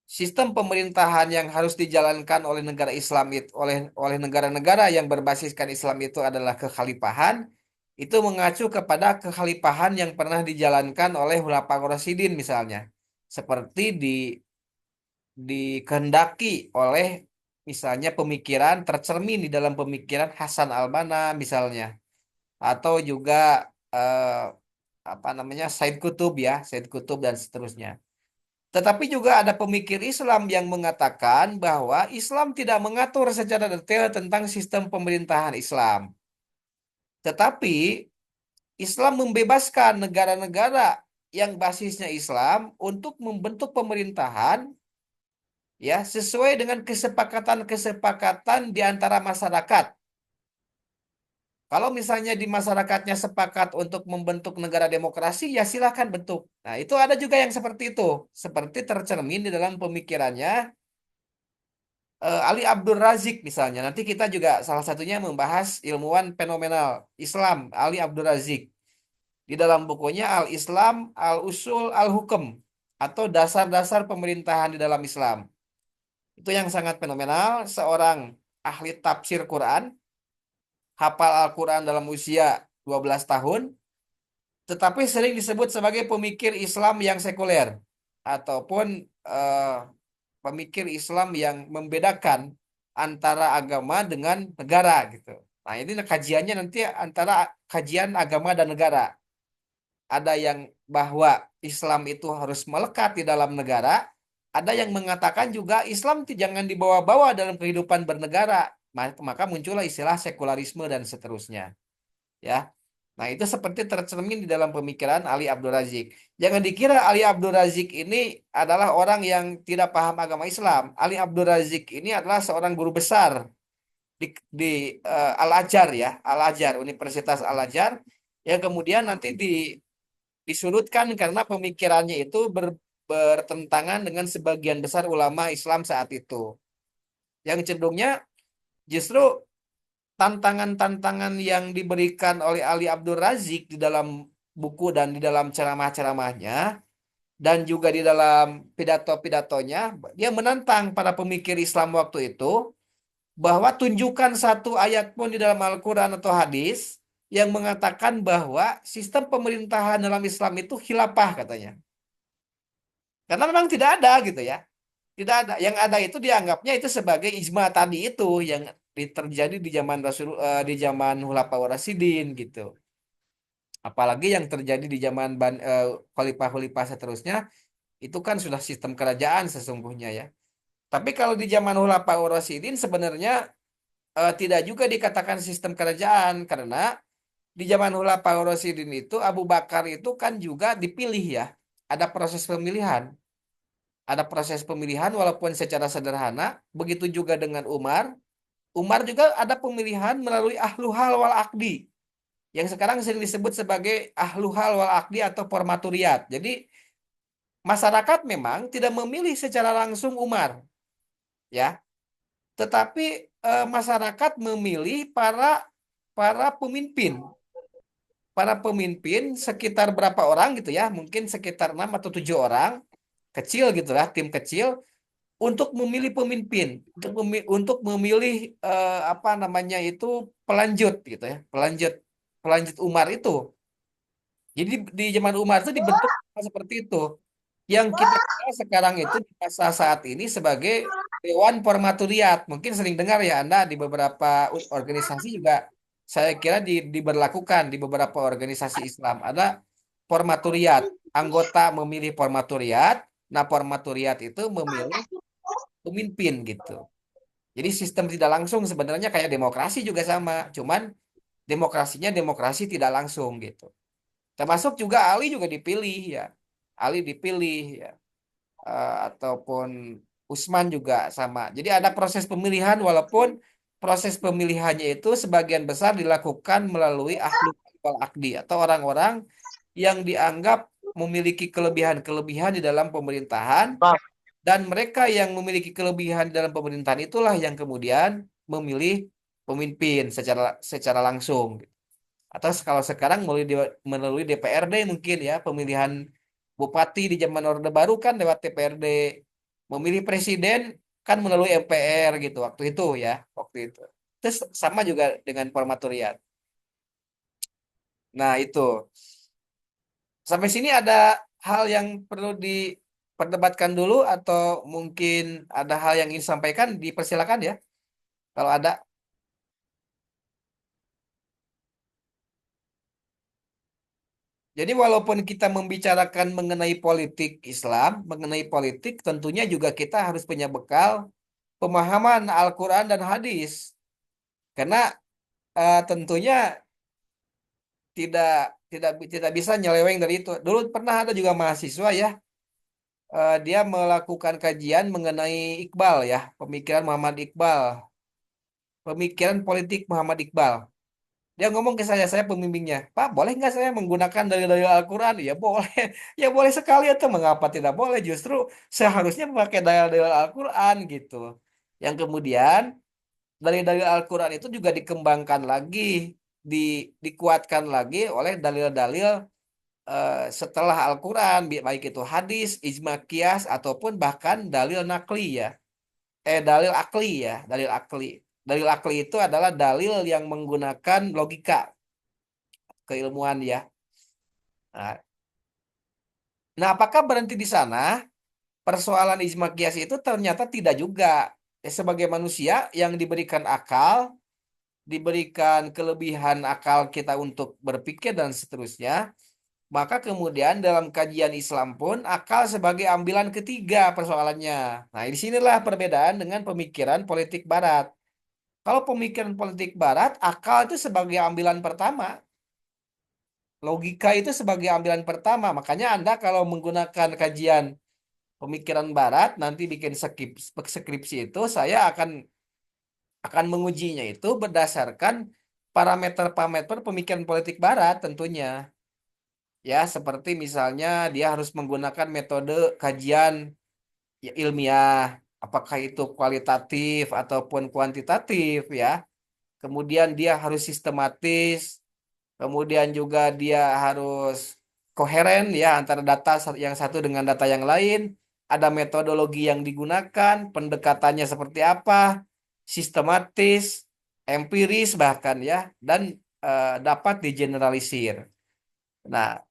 A: sistem pemerintahan yang harus dijalankan oleh negara Islam itu oleh negara-negara yang berbasiskan Islam itu adalah kekhalifahan, itu mengacu kepada kekhalifahan yang pernah dijalankan oleh Khulafaur Rasyidin misalnya. Seperti dikehendaki oleh misalnya pemikiran tercermin di dalam pemikiran Hasan al-Banna misalnya, atau juga eh, apa namanya Said Kutub ya, Said Kutub dan seterusnya. Tetapi juga ada pemikir Islam yang mengatakan bahwa Islam tidak mengatur secara detail tentang sistem pemerintahan Islam. Tetapi Islam membebaskan negara-negara yang basisnya Islam untuk membentuk pemerintahan ya sesuai dengan kesepakatan-kesepakatan di antara masyarakat. Kalau misalnya di masyarakatnya sepakat untuk membentuk negara demokrasi, ya silakan bentuk. Nah, itu ada juga yang seperti itu. Seperti tercermin di dalam pemikirannya Ali Abdul Razik misalnya. Nanti kita juga salah satunya membahas ilmuwan fenomenal Islam, Ali Abdul Razik. Di dalam bukunya Al-Islam, Al-Usul, Al-Hukum. Atau dasar-dasar pemerintahan di dalam Islam. Itu yang sangat fenomenal. Seorang ahli tafsir Quran, hafal Al-Quran dalam usia 12 tahun, tetapi sering disebut sebagai pemikir Islam yang sekuler ataupun eh, pemikir Islam yang membedakan antara agama dengan negara gitu. Nah, ini kajiannya nanti antara kajian agama dan negara. Ada yang bahwa Islam itu harus melekat di dalam negara, ada yang mengatakan juga Islam jangan dibawa-bawa dalam kehidupan bernegara. Maka muncullah istilah sekularisme dan seterusnya. Ya. Nah, itu seperti tercermin di dalam pemikiran Ali Abdul Razik. Jangan dikira Ali Abdul Razik ini adalah orang yang tidak paham agama Islam. Ali Abdul Razik ini adalah seorang guru besar di Al-Azhar ya, Al-Azhar, Universitas Al-Azhar yang kemudian nanti disurutkan karena pemikirannya itu bertentangan dengan sebagian besar ulama Islam saat itu. Yang cenderungnya justru tantangan-tantangan yang diberikan oleh Ali Abdul Razik di dalam buku dan di dalam ceramah-ceramahnya dan juga di dalam pidato-pidatonya, dia menantang para pemikir Islam waktu itu bahwa tunjukkan satu ayat pun di dalam Al-Quran atau hadis yang mengatakan bahwa sistem pemerintahan dalam Islam itu khilafah katanya. Karena memang tidak ada gitu ya. Tidak ada. Yang ada itu dianggapnya itu sebagai ijma tadi itu yang terjadi di zaman di zaman Khulafaur Rasyidin gitu. Apalagi yang terjadi di zaman khalifah-khalifah seterusnya itu kan sudah sistem kerajaan sesungguhnya ya. Tapi kalau di zaman Khulafaur Rasyidin sebenarnya tidak juga dikatakan sistem kerajaan karena di zaman Khulafaur Rasyidin itu Abu Bakar itu kan juga dipilih ya. Ada proses pemilihan. Ada proses pemilihan walaupun secara sederhana. Begitu juga dengan Umar. Umar juga ada pemilihan melalui ahlu hal wal akdi. Yang sekarang sering disebut sebagai ahlu hal wal akdi atau formaturiat. Jadi masyarakat memang tidak memilih secara langsung Umar. Ya, tetapi masyarakat memilih para pemimpin. Para pemimpin sekitar berapa orang gitu ya, mungkin sekitar 6 atau 7 orang, kecil gitu lah, tim kecil untuk memilih pemimpin, untuk memilih apa namanya itu pelanjut gitu ya, pelanjut pelanjut Umar itu. Jadi di zaman Umar itu dibentuk seperti itu. Yang kita kenal sekarang itu di masa saat ini sebagai Dewan Formaturiat. Mungkin sering dengar ya Anda di beberapa organisasi juga saya kira diberlakukan di beberapa organisasi Islam. Ada Formaturiat. Anggota memilih Formaturiat. Nah, Formaturiat itu memilih pemimpin gitu. Jadi sistem tidak langsung sebenarnya kayak demokrasi juga sama. Cuman demokrasinya demokrasi tidak langsung gitu. Termasuk juga Ali juga dipilih ya. Ali dipilih ya. Ataupun Usman juga sama. Jadi ada proses pemilihan walaupun proses pemilihannya itu sebagian besar dilakukan melalui ahlu wal akdi atau orang-orang yang dianggap memiliki kelebihan-kelebihan di dalam pemerintahan dan mereka yang memiliki kelebihan di dalam pemerintahan itulah yang kemudian memilih pemimpin secara langsung. Atau kalau sekarang melalui DPRD mungkin ya pemilihan bupati di zaman Orde Baru kan lewat DPRD. Memilih presiden kan melalui MPR gitu waktu itu ya, waktu itu. Terus sama juga dengan formatoriat. Nah, itu. Sampai sini ada hal yang perlu diperdebatkan dulu atau mungkin ada hal yang ingin disampaikan dipersilakan ya. Kalau ada. Jadi walaupun kita membicarakan mengenai politik Islam, mengenai politik, tentunya juga kita harus punya bekal pemahaman Al-Quran dan hadis. Karena tentunya tidak tidak bisa nyeleweng dari itu. Dulu pernah ada juga mahasiswa ya, dia melakukan kajian mengenai Iqbal ya, pemikiran Muhammad Iqbal, pemikiran politik Muhammad Iqbal. Dia ngomong ke saya pembimbingnya, Pak, boleh nggak saya menggunakan dalil-dalil Al-Quran? Ya boleh, ya boleh sekali atau mengapa tidak boleh? Justru seharusnya memakai dalil-dalil Al-Quran gitu. Yang kemudian dalil-dalil Al-Quran itu juga dikembangkan lagi, di, dikuatkan lagi oleh dalil-dalil setelah Al-Quran, baik itu hadis, ijma qiyas, ataupun bahkan dalil nakli ya. Dalil akli ya, dalil akli. Dalil akli itu adalah dalil yang menggunakan logika, keilmuan ya. Nah, nah, apakah berhenti di sana? Persoalan ijma qiyas itu ternyata tidak juga. Sebagai manusia yang diberikan akal, diberikan kelebihan akal kita untuk berpikir dan seterusnya, Maka kemudian dalam kajian Islam pun akal sebagai ambilan ketiga persoalannya. Nah, disinilah perbedaan dengan pemikiran politik Barat. Kalau pemikiran politik Barat, akal itu sebagai ambilan pertama, logika itu sebagai ambilan pertama. Makanya Anda kalau menggunakan kajian pemikiran Barat, nanti bikin skripsi itu, saya akan mengujinya itu berdasarkan parameter-parameter pemikiran politik Barat tentunya. Ya, seperti misalnya dia harus menggunakan metode kajian ilmiah, apakah itu kualitatif ataupun kuantitatif ya. Kemudian dia harus sistematis, kemudian juga dia harus koheren ya antara data yang satu dengan data yang lain. Ada metodologi yang digunakan, pendekatannya seperti apa, sistematis, empiris bahkan ya, dan dapat digeneralisir. Nah,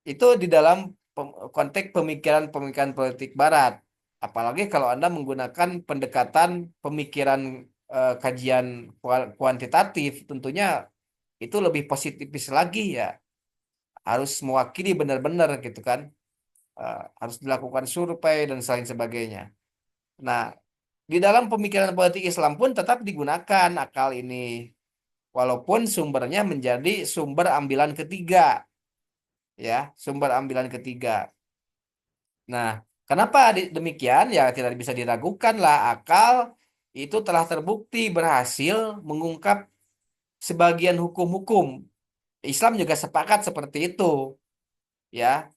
A: itu di dalam konteks pemikiran-pemikiran politik Barat. Apalagi kalau Anda menggunakan pendekatan pemikiran kajian kuantitatif, tentunya itu lebih positifis lagi ya. Harus mewakili benar-benar gitu kan. Harus dilakukan survei dan lain sebagainya. Nah, di dalam pemikiran politik Islam pun tetap digunakan akal ini. Walaupun sumbernya menjadi sumber ambilan ketiga, ya, sumber ambilan ketiga. Nah, kenapa demikian? Ya tidak bisa diragukan lah akal itu telah terbukti berhasil mengungkap sebagian hukum-hukum. Islam juga sepakat seperti itu, ya.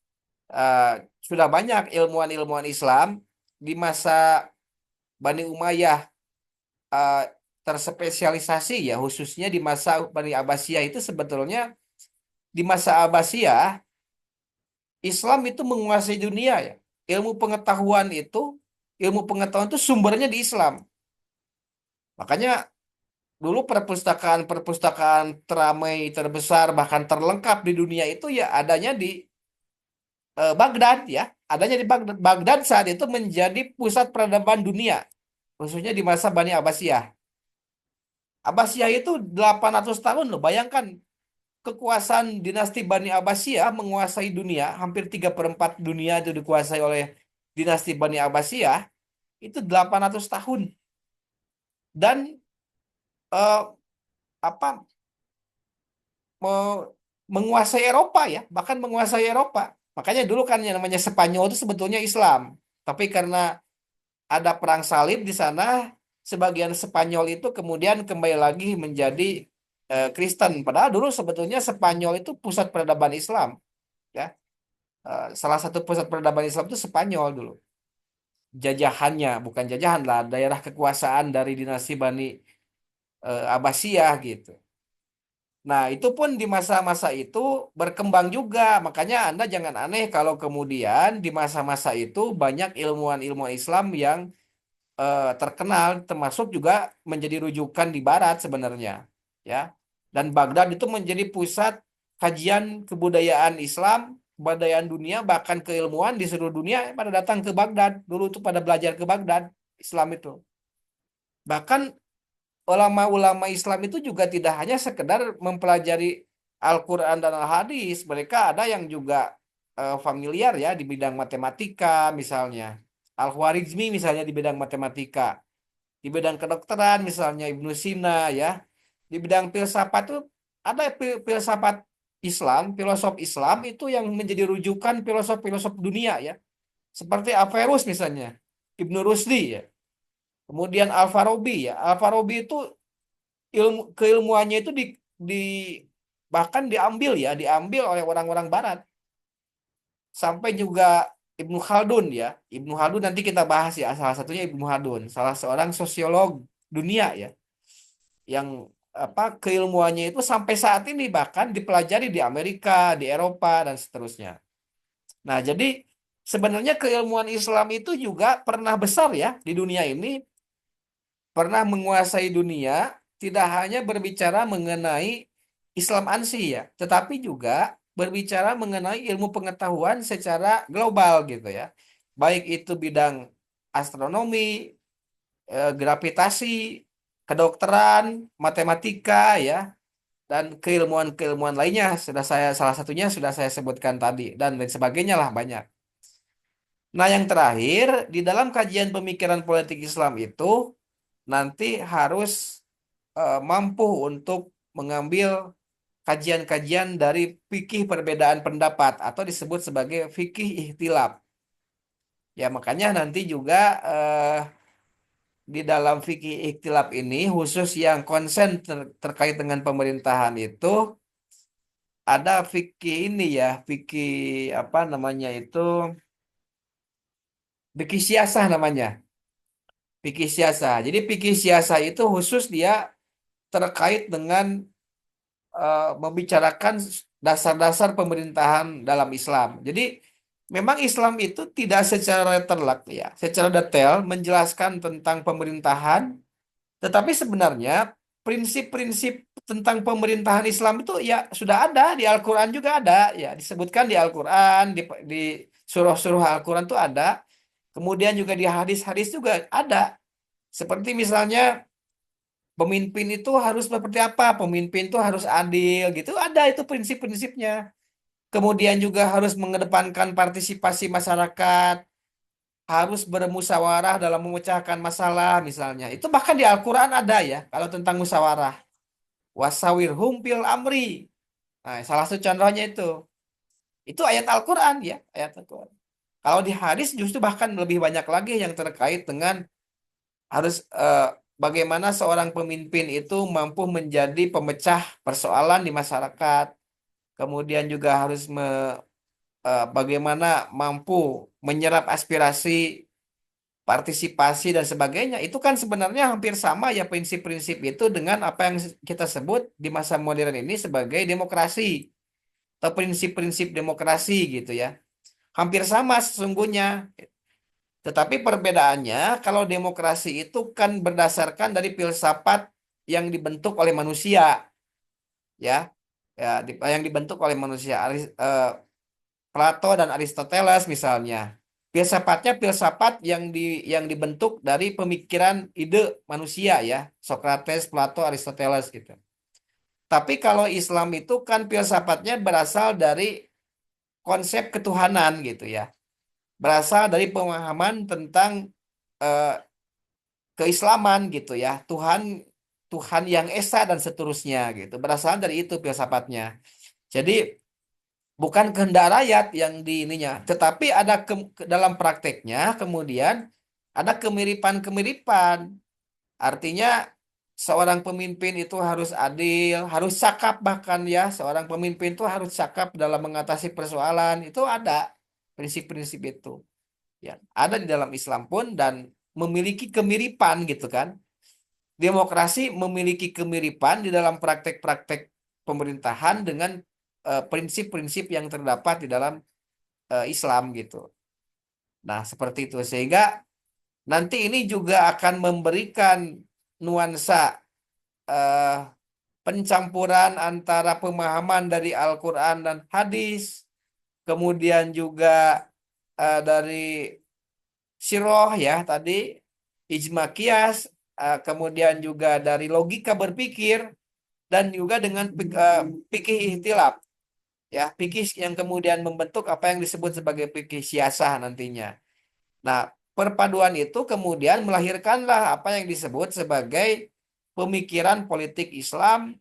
A: Eh, sudah banyak ilmuwan-ilmuwan Islam di masa Bani Umayyah eh, terspesialisasi ya, khususnya di masa Bani Abbasiyah itu sebetulnya di masa Abbasiyah Islam itu menguasai dunia ya. Ilmu pengetahuan itu ilmu pengetahuan itu sumbernya di Islam. Makanya dulu perpustakaan-perpustakaan teramai, terbesar, bahkan terlengkap di dunia itu ya adanya di Baghdad ya. Adanya di Baghdad. Baghdad saat itu menjadi pusat peradaban dunia, khususnya di masa Bani Abbasiyah. Abbasiyah itu 800 tahun loh. Bayangkan kekuasaan dinasti Bani Abbasiyah menguasai dunia, hampir 3/4 dunia itu dikuasai oleh dinasti Bani Abbasiyah, itu 800 tahun. Dan eh, apa menguasai Eropa ya, bahkan menguasai Eropa. Makanya dulu kan yang namanya Spanyol itu sebetulnya Islam. Tapi karena ada perang salib di sana, sebagian Spanyol itu kemudian kembali lagi menjadi Kristen. Padahal dulu sebetulnya Spanyol itu pusat peradaban Islam, ya. Salah satu pusat peradaban Islam itu Spanyol dulu. Jajahannya, bukan jajahan lah, daerah kekuasaan dari dinasti Bani Abbasiyah gitu. Nah, itu pun di masa-masa itu berkembang juga. Makanya Anda jangan aneh kalau kemudian di masa-masa itu banyak ilmuwan-ilmuwan Islam yang terkenal, termasuk juga menjadi rujukan di Barat sebenarnya. Ya. Dan Baghdad itu menjadi pusat kajian kebudayaan Islam, kebudayaan dunia, bahkan keilmuan di seluruh dunia pada datang ke Baghdad. Dulu itu pada belajar ke Baghdad, Islam itu. Bahkan ulama-ulama Islam itu juga tidak hanya sekedar mempelajari Al-Quran dan Al-Hadis. Mereka ada yang juga familiar ya di bidang matematika misalnya. Al-Khwarizmi misalnya di bidang matematika. Di bidang kedokteran misalnya Ibnu Sina ya. Di bidang filsafat itu ada filsafat Islam, filosof Islam itu yang menjadi rujukan filosof-filosof dunia ya. Seperti Averroes misalnya, Ibnu Rusdi ya. Kemudian Al-Farabi ya. Al-Farabi itu keilmuannya itu di bahkan diambil oleh orang-orang Barat. Sampai juga Ibnu Khaldun ya. Ibnu Khaldun nanti kita bahas ya. Salah satunya Ibnu Khaldun, salah seorang sosiolog dunia ya, yang apa keilmuannya itu sampai saat ini bahkan dipelajari di Amerika, di Eropa dan seterusnya. Nah, jadi sebenarnya keilmuan Islam itu juga pernah besar ya di dunia ini, pernah menguasai dunia, tidak hanya berbicara mengenai Islam ansih ya, tetapi juga berbicara mengenai ilmu pengetahuan secara global gitu ya. Baik itu bidang astronomi, gravitasi, kedokteran, matematika ya, dan keilmuan-keilmuan lainnya sudah saya salah satunya sudah saya sebutkan tadi dan lain sebagainya lah banyak. Nah, yang terakhir di dalam kajian pemikiran politik Islam itu nanti harus mampu untuk mengambil kajian-kajian dari fikih perbedaan pendapat atau disebut sebagai fikih ihtilaf. Ya, makanya nanti juga eh, di dalam fikih ihtilaf ini khusus yang konsen terkait dengan pemerintahan itu ada fikih ini ya, fikih apa namanya itu, fikih siasah namanya, fikih siasah. Jadi fikih siasah itu khusus dia terkait dengan membicarakan dasar-dasar pemerintahan dalam Islam. Jadi memang Islam itu tidak secara terlak ya, secara detail menjelaskan tentang pemerintahan, tetapi sebenarnya prinsip-prinsip tentang pemerintahan Islam itu ya sudah ada di Al-Quran juga ada ya disebutkan di Al-Quran di surah-surah Al-Quran itu ada. Kemudian juga di hadis-hadis juga ada. Seperti misalnya pemimpin itu harus seperti apa, pemimpin itu harus adil gitu. Ada itu prinsip-prinsipnya. Kemudian juga harus mengedepankan partisipasi masyarakat, harus bermusyawarah dalam memecahkan masalah misalnya. Itu bahkan di Al-Quran ada ya, kalau tentang musyawarah. Wasawirhum fil amri. Nah, salah satu contohnya itu. Itu ayat Al-Quran ya, ayat Al-Quran. Kalau di hadis justru bahkan lebih banyak lagi yang terkait dengan harus bagaimana seorang pemimpin itu mampu menjadi pemecah persoalan di masyarakat. Kemudian juga harus bagaimana mampu menyerap aspirasi, partisipasi dan sebagainya. Itu kan sebenarnya hampir sama ya prinsip-prinsip itu dengan apa yang kita sebut di masa modern ini sebagai demokrasi atau prinsip-prinsip demokrasi gitu ya. Hampir sama sesungguhnya. Tetapi perbedaannya kalau demokrasi itu kan berdasarkan dari filsafat yang dibentuk oleh manusia ya. Ya, yang dibentuk oleh manusia. Plato dan Aristoteles misalnya. Filsafatnya filsafat yang dibentuk dari pemikiran ide manusia ya, Socrates, Plato, Aristoteles gitu. Tapi kalau Islam itu kan filsafatnya berasal dari konsep ketuhanan gitu ya. Berasal dari pemahaman tentang eh, keislaman gitu ya. Tuhan Tuhan yang esa dan seterusnya gitu. Berasal dari itu filsafatnya. Jadi bukan kehendak rakyat yang di ininya, tetapi ada dalam prakteknya kemudian ada kemiripan-kemiripan. Artinya seorang pemimpin itu harus adil, harus cakap bahkan ya, seorang pemimpin itu harus cakap dalam mengatasi persoalan. Itu ada prinsip-prinsip itu. Ya, ada di dalam Islam pun dan memiliki kemiripan gitu kan. Demokrasi memiliki kemiripan di dalam praktek-praktek pemerintahan dengan prinsip-prinsip yang terdapat di dalam Islam gitu. Nah, seperti itu sehingga nanti ini juga akan memberikan nuansa eh, pencampuran antara pemahaman dari Al-Quran dan hadis, kemudian juga dari siroh ya tadi, ijma qiyas, kemudian juga dari logika berpikir dan juga dengan fikih ihtilaf ya, fikih yang kemudian membentuk apa yang disebut sebagai fikih siasah nantinya. Nah, perpaduan itu kemudian melahirkanlah apa yang disebut sebagai pemikiran politik Islam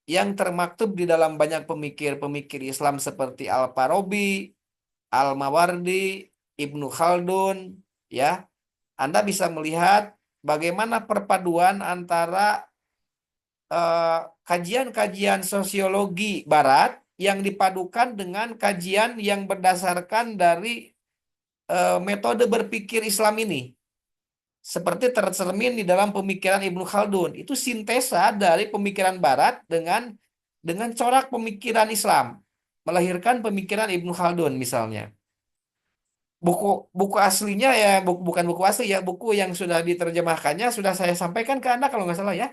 A: yang termaktub di dalam banyak pemikir-pemikir Islam seperti Al-Farabi, Al-Mawardi, Ibnu Khaldun, ya. Anda bisa melihat bagaimana perpaduan antara eh, kajian-kajian sosiologi Barat yang dipadukan dengan kajian yang berdasarkan dari metode berpikir Islam ini. Seperti tercermin di dalam pemikiran Ibnu Khaldun. Itu sintesa dari pemikiran Barat dengan corak pemikiran Islam. Melahirkan pemikiran Ibnu Khaldun misalnya. Buku buku aslinya ya bukan buku asli ya, buku yang sudah diterjemahkannya sudah saya sampaikan ke Anda kalau nggak salah ya.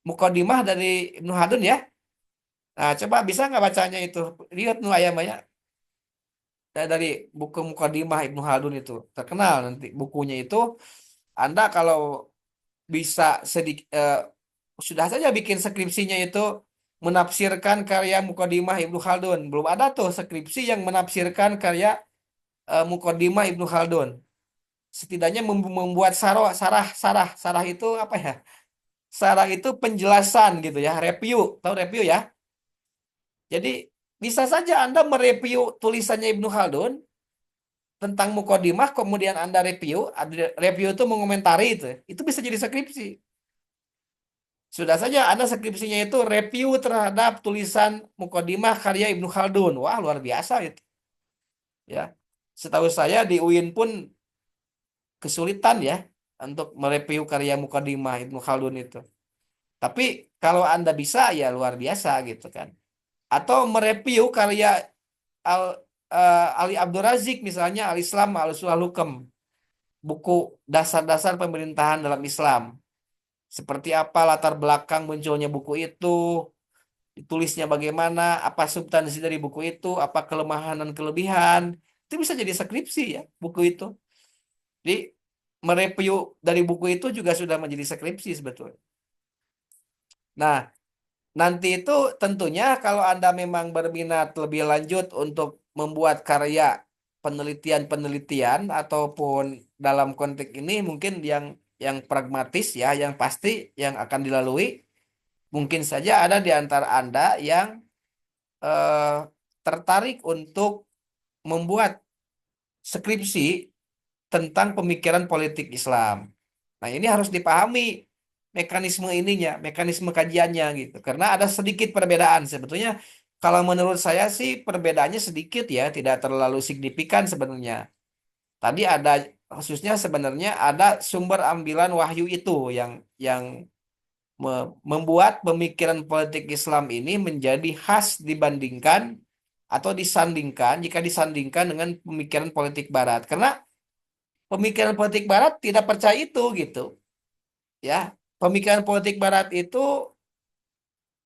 A: Muqaddimah dari Ibnu Khaldun ya. Nah, coba bisa nggak bacanya itu? Lihat nu ayam ya. Dari buku Muqaddimah Ibnu Khaldun itu terkenal nanti bukunya itu. Anda kalau bisa sedikit sudah saja bikin skripsinya itu menafsirkan karya Muqaddimah Ibnu Khaldun. Belum ada tuh skripsi yang menafsirkan karya Muqaddimah Ibnu Khaldun. Setidaknya membuat sarah itu apa ya? Sarah itu penjelasan gitu ya, review. Tahu review ya? Jadi bisa saja Anda mereview tulisannya Ibnu Khaldun tentang Muqaddimah, kemudian Anda review itu mengomentari itu. Itu bisa jadi skripsi. Sudah saja Anda skripsinya itu review terhadap tulisan Muqaddimah karya Ibnu Khaldun. Wah, luar biasa itu. Ya. Setahu saya di UIN pun kesulitan ya untuk mereview karya Muqaddimah Ibnu Khaldun itu. Tapi kalau Anda bisa ya luar biasa gitu kan. Atau mereview karya Al, Ali Abdul Razik misalnya Al-Islam Al-Usul Hukum, buku dasar-dasar pemerintahan dalam Islam. Seperti apa latar belakang munculnya buku itu, ditulisnya bagaimana, apa substansi dari buku itu, apa kelemahan dan kelebihan. Itu bisa jadi skripsi ya, buku itu. Jadi mereview dari buku itu juga sudah menjadi skripsi sebetulnya. Nah, nanti itu tentunya kalau Anda memang berminat lebih lanjut untuk membuat karya penelitian-penelitian ataupun dalam konteks ini mungkin yang pragmatis ya, yang pasti yang akan dilalui, mungkin saja ada di antara Anda yang eh, tertarik untuk membuat skripsi tentang pemikiran politik Islam. Nah, ini harus dipahami mekanisme ininya, mekanisme kajiannya gitu. Karena ada sedikit perbedaan sebetulnya. Kalau menurut saya sih perbedaannya sedikit ya, tidak terlalu signifikan sebenarnya. Tadi ada khususnya sebenarnya ada sumber ambilan wahyu itu yang membuat pemikiran politik Islam ini menjadi khas dibandingkan atau disandingkan jika disandingkan dengan pemikiran politik Barat. Karena pemikiran politik Barat tidak percaya itu gitu. Ya, pemikiran politik Barat itu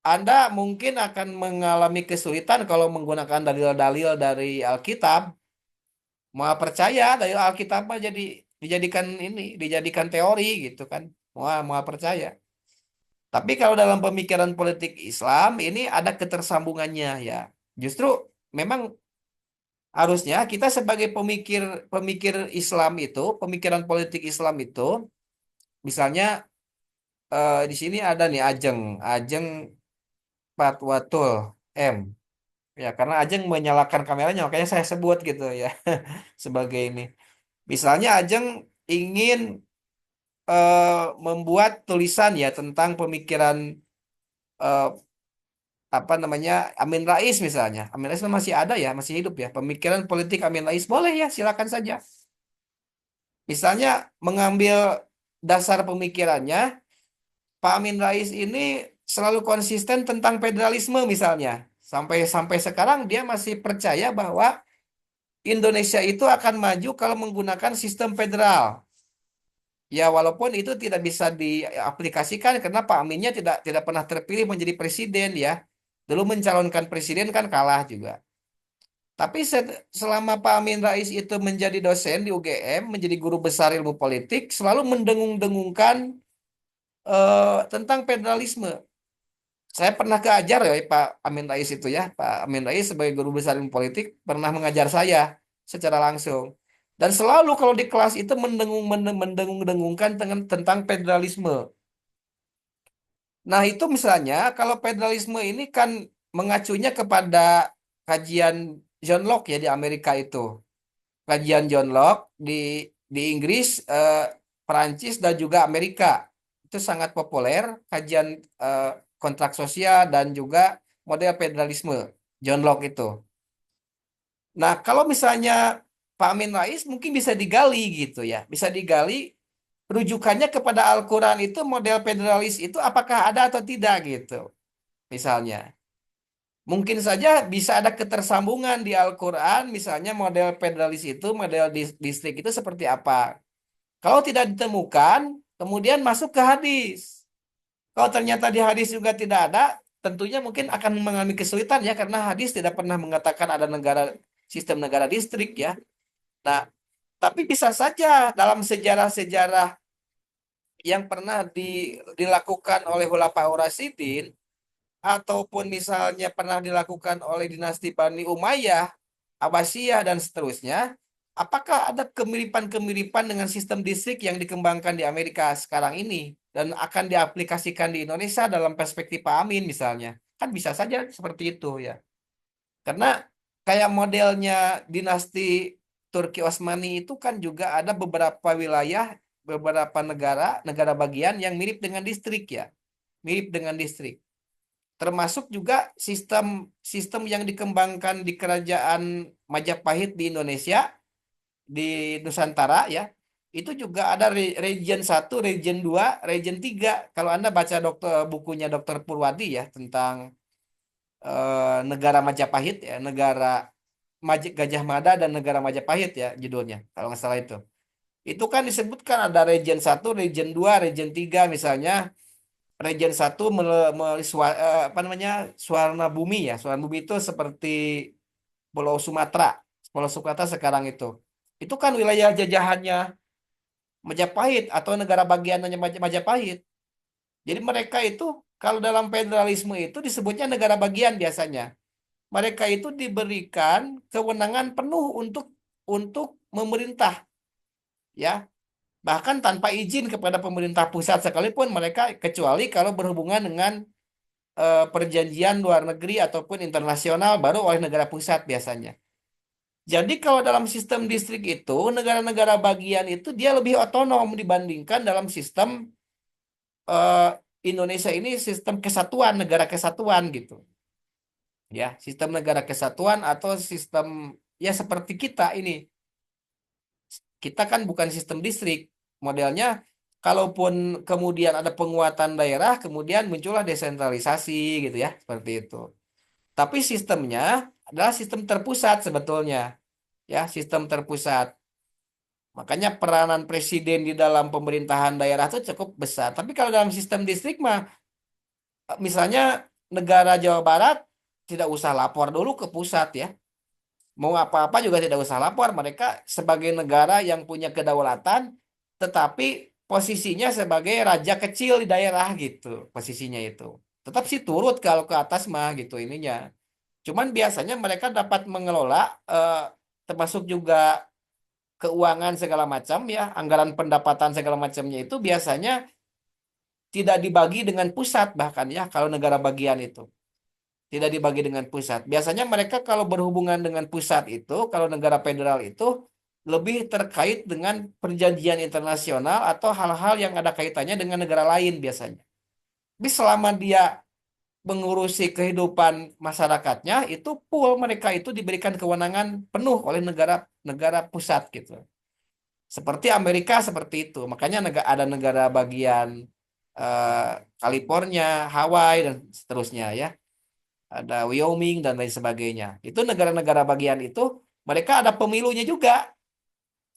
A: Anda mungkin akan mengalami kesulitan kalau menggunakan dalil-dalil dari Alkitab. Mau percaya dalil Alkitab mah jadi dijadikan teori gitu kan. Mau percaya. Tapi kalau dalam pemikiran politik Islam ini ada ketersambungannya ya. Justru memang harusnya kita sebagai pemikir pemikir Islam itu, pemikiran politik Islam itu, misalnya di sini ada nih Ajeng Patwatul M. Ya, karena Ajeng menyalakan kameranya, makanya saya sebut gitu ya sebagai ini. Misalnya Ajeng ingin membuat tulisan ya tentang pemikiran eh, apa namanya Amin Rais misalnya. Amin Rais kan masih ada ya, masih hidup ya. Pemikiran politik Amin Rais boleh ya, silakan saja. Misalnya mengambil dasar pemikirannya, Pak Amin Rais ini selalu konsisten tentang federalisme misalnya. Sampai sampai sekarang dia masih percaya bahwa Indonesia itu akan maju kalau menggunakan sistem federal. Ya walaupun itu tidak bisa diaplikasikan karena Pak Aminnya tidak tidak pernah terpilih menjadi presiden ya. Dulu mencalonkan presiden kan kalah juga. Tapi selama Pak Amin Rais itu menjadi dosen di UGM, menjadi guru besar ilmu politik, selalu mendengung-dengungkan tentang federalisme. Saya pernah keajar ya Pak Amin Rais itu ya. Pak Amin Rais sebagai guru besar ilmu politik pernah mengajar saya secara langsung. Dan selalu kalau di kelas itu mendengung-dengungkan tentang federalisme. Nah, itu misalnya kalau federalisme ini kan mengacunya kepada kajian John Locke ya di Amerika itu. Kajian John Locke di Inggris, Perancis dan juga Amerika. Itu sangat populer kajian eh, kontrak sosial dan juga model federalisme John Locke itu. Nah, kalau misalnya Pak Amin Rais mungkin bisa digali gitu ya. Bisa digali rujukannya kepada Al-Quran itu model federalis itu apakah ada atau tidak gitu. Misalnya. Mungkin saja bisa ada ketersambungan di Al-Quran, misalnya model federalis itu, model distrik itu seperti apa. Kalau tidak ditemukan, kemudian masuk ke hadis. Kalau ternyata di hadis juga tidak ada, tentunya mungkin akan mengalami kesulitan ya, karena hadis tidak pernah mengatakan ada sistem negara distrik ya. Nah, tapi bisa saja dalam sejarah-sejarah yang pernah dilakukan oleh Khulafaur Rasyidin, ataupun misalnya pernah dilakukan oleh dinasti Bani Umayyah, Abbasiyah dan seterusnya, apakah ada kemiripan-kemiripan dengan sistem distrik yang dikembangkan di Amerika sekarang ini dan akan diaplikasikan di Indonesia dalam perspektif Pak Amin misalnya? Kan bisa saja seperti itu ya. Karena kayak modelnya dinasti Turki Utsmani itu kan juga ada beberapa wilayah, beberapa negara, negara bagian yang mirip dengan distrik ya, mirip dengan distrik. Termasuk juga sistem sistem yang dikembangkan di kerajaan Majapahit di Indonesia, di Nusantara ya. Itu juga ada region satu, region 2, region 3. Kalau Anda baca bukunya Dr. Purwadi ya tentang negara Majapahit ya, negara Gajah Mada dan negara Majapahit ya judulnya, kalau nggak salah itu. Itu kan disebutkan ada region satu, region 2, region 3 misalnya. Region satu apa namanya? Suarna Bumi ya. Suarna Bumi itu seperti Pulau Sumatera. Pulau Sumatera sekarang itu. Itu kan wilayah jajahannya Majapahit atau negara bagiannya Majapahit. Jadi mereka itu kalau dalam federalisme itu disebutnya negara bagian biasanya. Mereka itu diberikan kewenangan penuh untuk memerintah ya, bahkan tanpa izin kepada pemerintah pusat sekalipun mereka, kecuali kalau berhubungan dengan perjanjian luar negeri ataupun internasional baru oleh negara pusat biasanya. Jadi kalau dalam sistem distrik itu negara-negara bagian itu dia lebih otonom dibandingkan dalam sistem eh, Indonesia ini, sistem kesatuan, negara kesatuan gitu. Ya, sistem negara kesatuan atau sistem ya seperti kita ini. Kita kan bukan sistem distrik. Modelnya kalaupun kemudian ada penguatan daerah, kemudian muncullah desentralisasi gitu ya, seperti itu. Tapi sistemnya adalah sistem terpusat sebetulnya. Ya, sistem terpusat. Makanya peranan presiden di dalam pemerintahan daerah itu cukup besar. Tapi kalau dalam sistem distrik mah, misalnya negara Jawa Barat tidak usah lapor dulu ke pusat ya. Mau apa-apa juga tidak usah lapor. Mereka sebagai negara yang punya kedaulatan, tetapi posisinya sebagai raja kecil di daerah gitu, posisinya itu. Tetap sih turut kalau ke atas mah gitu ininya. Cuman biasanya mereka dapat mengelola eh, termasuk juga keuangan segala macam ya, anggaran pendapatan segala macamnya itu biasanya tidak dibagi dengan pusat bahkan ya kalau negara bagian itu. Tidak dibagi dengan pusat. Biasanya mereka kalau berhubungan dengan pusat itu, kalau negara federal itu lebih terkait dengan perjanjian internasional atau hal-hal yang ada kaitannya dengan negara lain biasanya. Tapi selama dia mengurusi kehidupan masyarakatnya, itu full mereka itu diberikan kewenangan penuh oleh negara pusat gitu. Seperti Amerika seperti itu. Makanya ada negara bagian eh, California, Hawaii dan seterusnya ya, ada Wyoming dan lain sebagainya. Itu negara-negara bagian itu mereka ada pemilunya juga,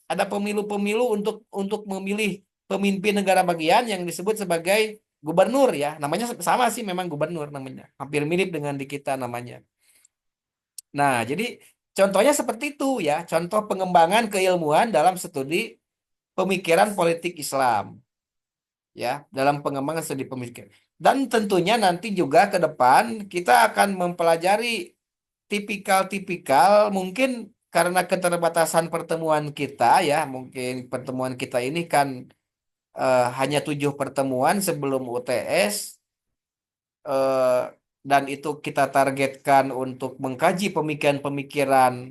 A: ada pemilu-pemilu untuk memilih pemimpin negara bagian yang disebut sebagai gubernur ya. Namanya sama sih memang gubernur namanya. Hampir mirip dengan di kita namanya. Nah, jadi contohnya seperti itu ya, contoh pengembangan keilmuan dalam studi pemikiran politik Islam ya, dalam pengembangan studi pemikiran. Dan tentunya nanti juga ke depan kita akan mempelajari tipikal-tipikal mungkin karena keterbatasan pertemuan kita ya, mungkin pertemuan kita ini kan hanya 7 pertemuan sebelum UTS, eh, dan itu kita targetkan untuk mengkaji pemikiran-pemikiran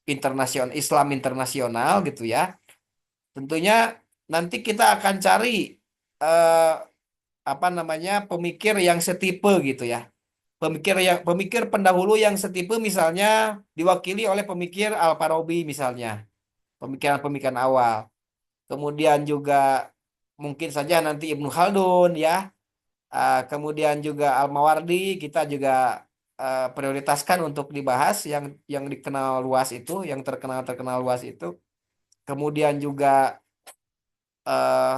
A: internasional, Islam internasional gitu ya. Tentunya nanti kita akan cari eh, apa namanya pemikir yang setipe gitu ya. Pemikir pendahulu yang setipe misalnya diwakili oleh pemikir Al-Farabi misalnya, pemikiran-pemikiran awal. Kemudian juga mungkin saja nanti Ibnu Khaldun ya. Kemudian juga Al-Mawardi kita juga prioritaskan untuk dibahas yang dikenal luas itu, yang terkenal luas itu. Kemudian juga eh,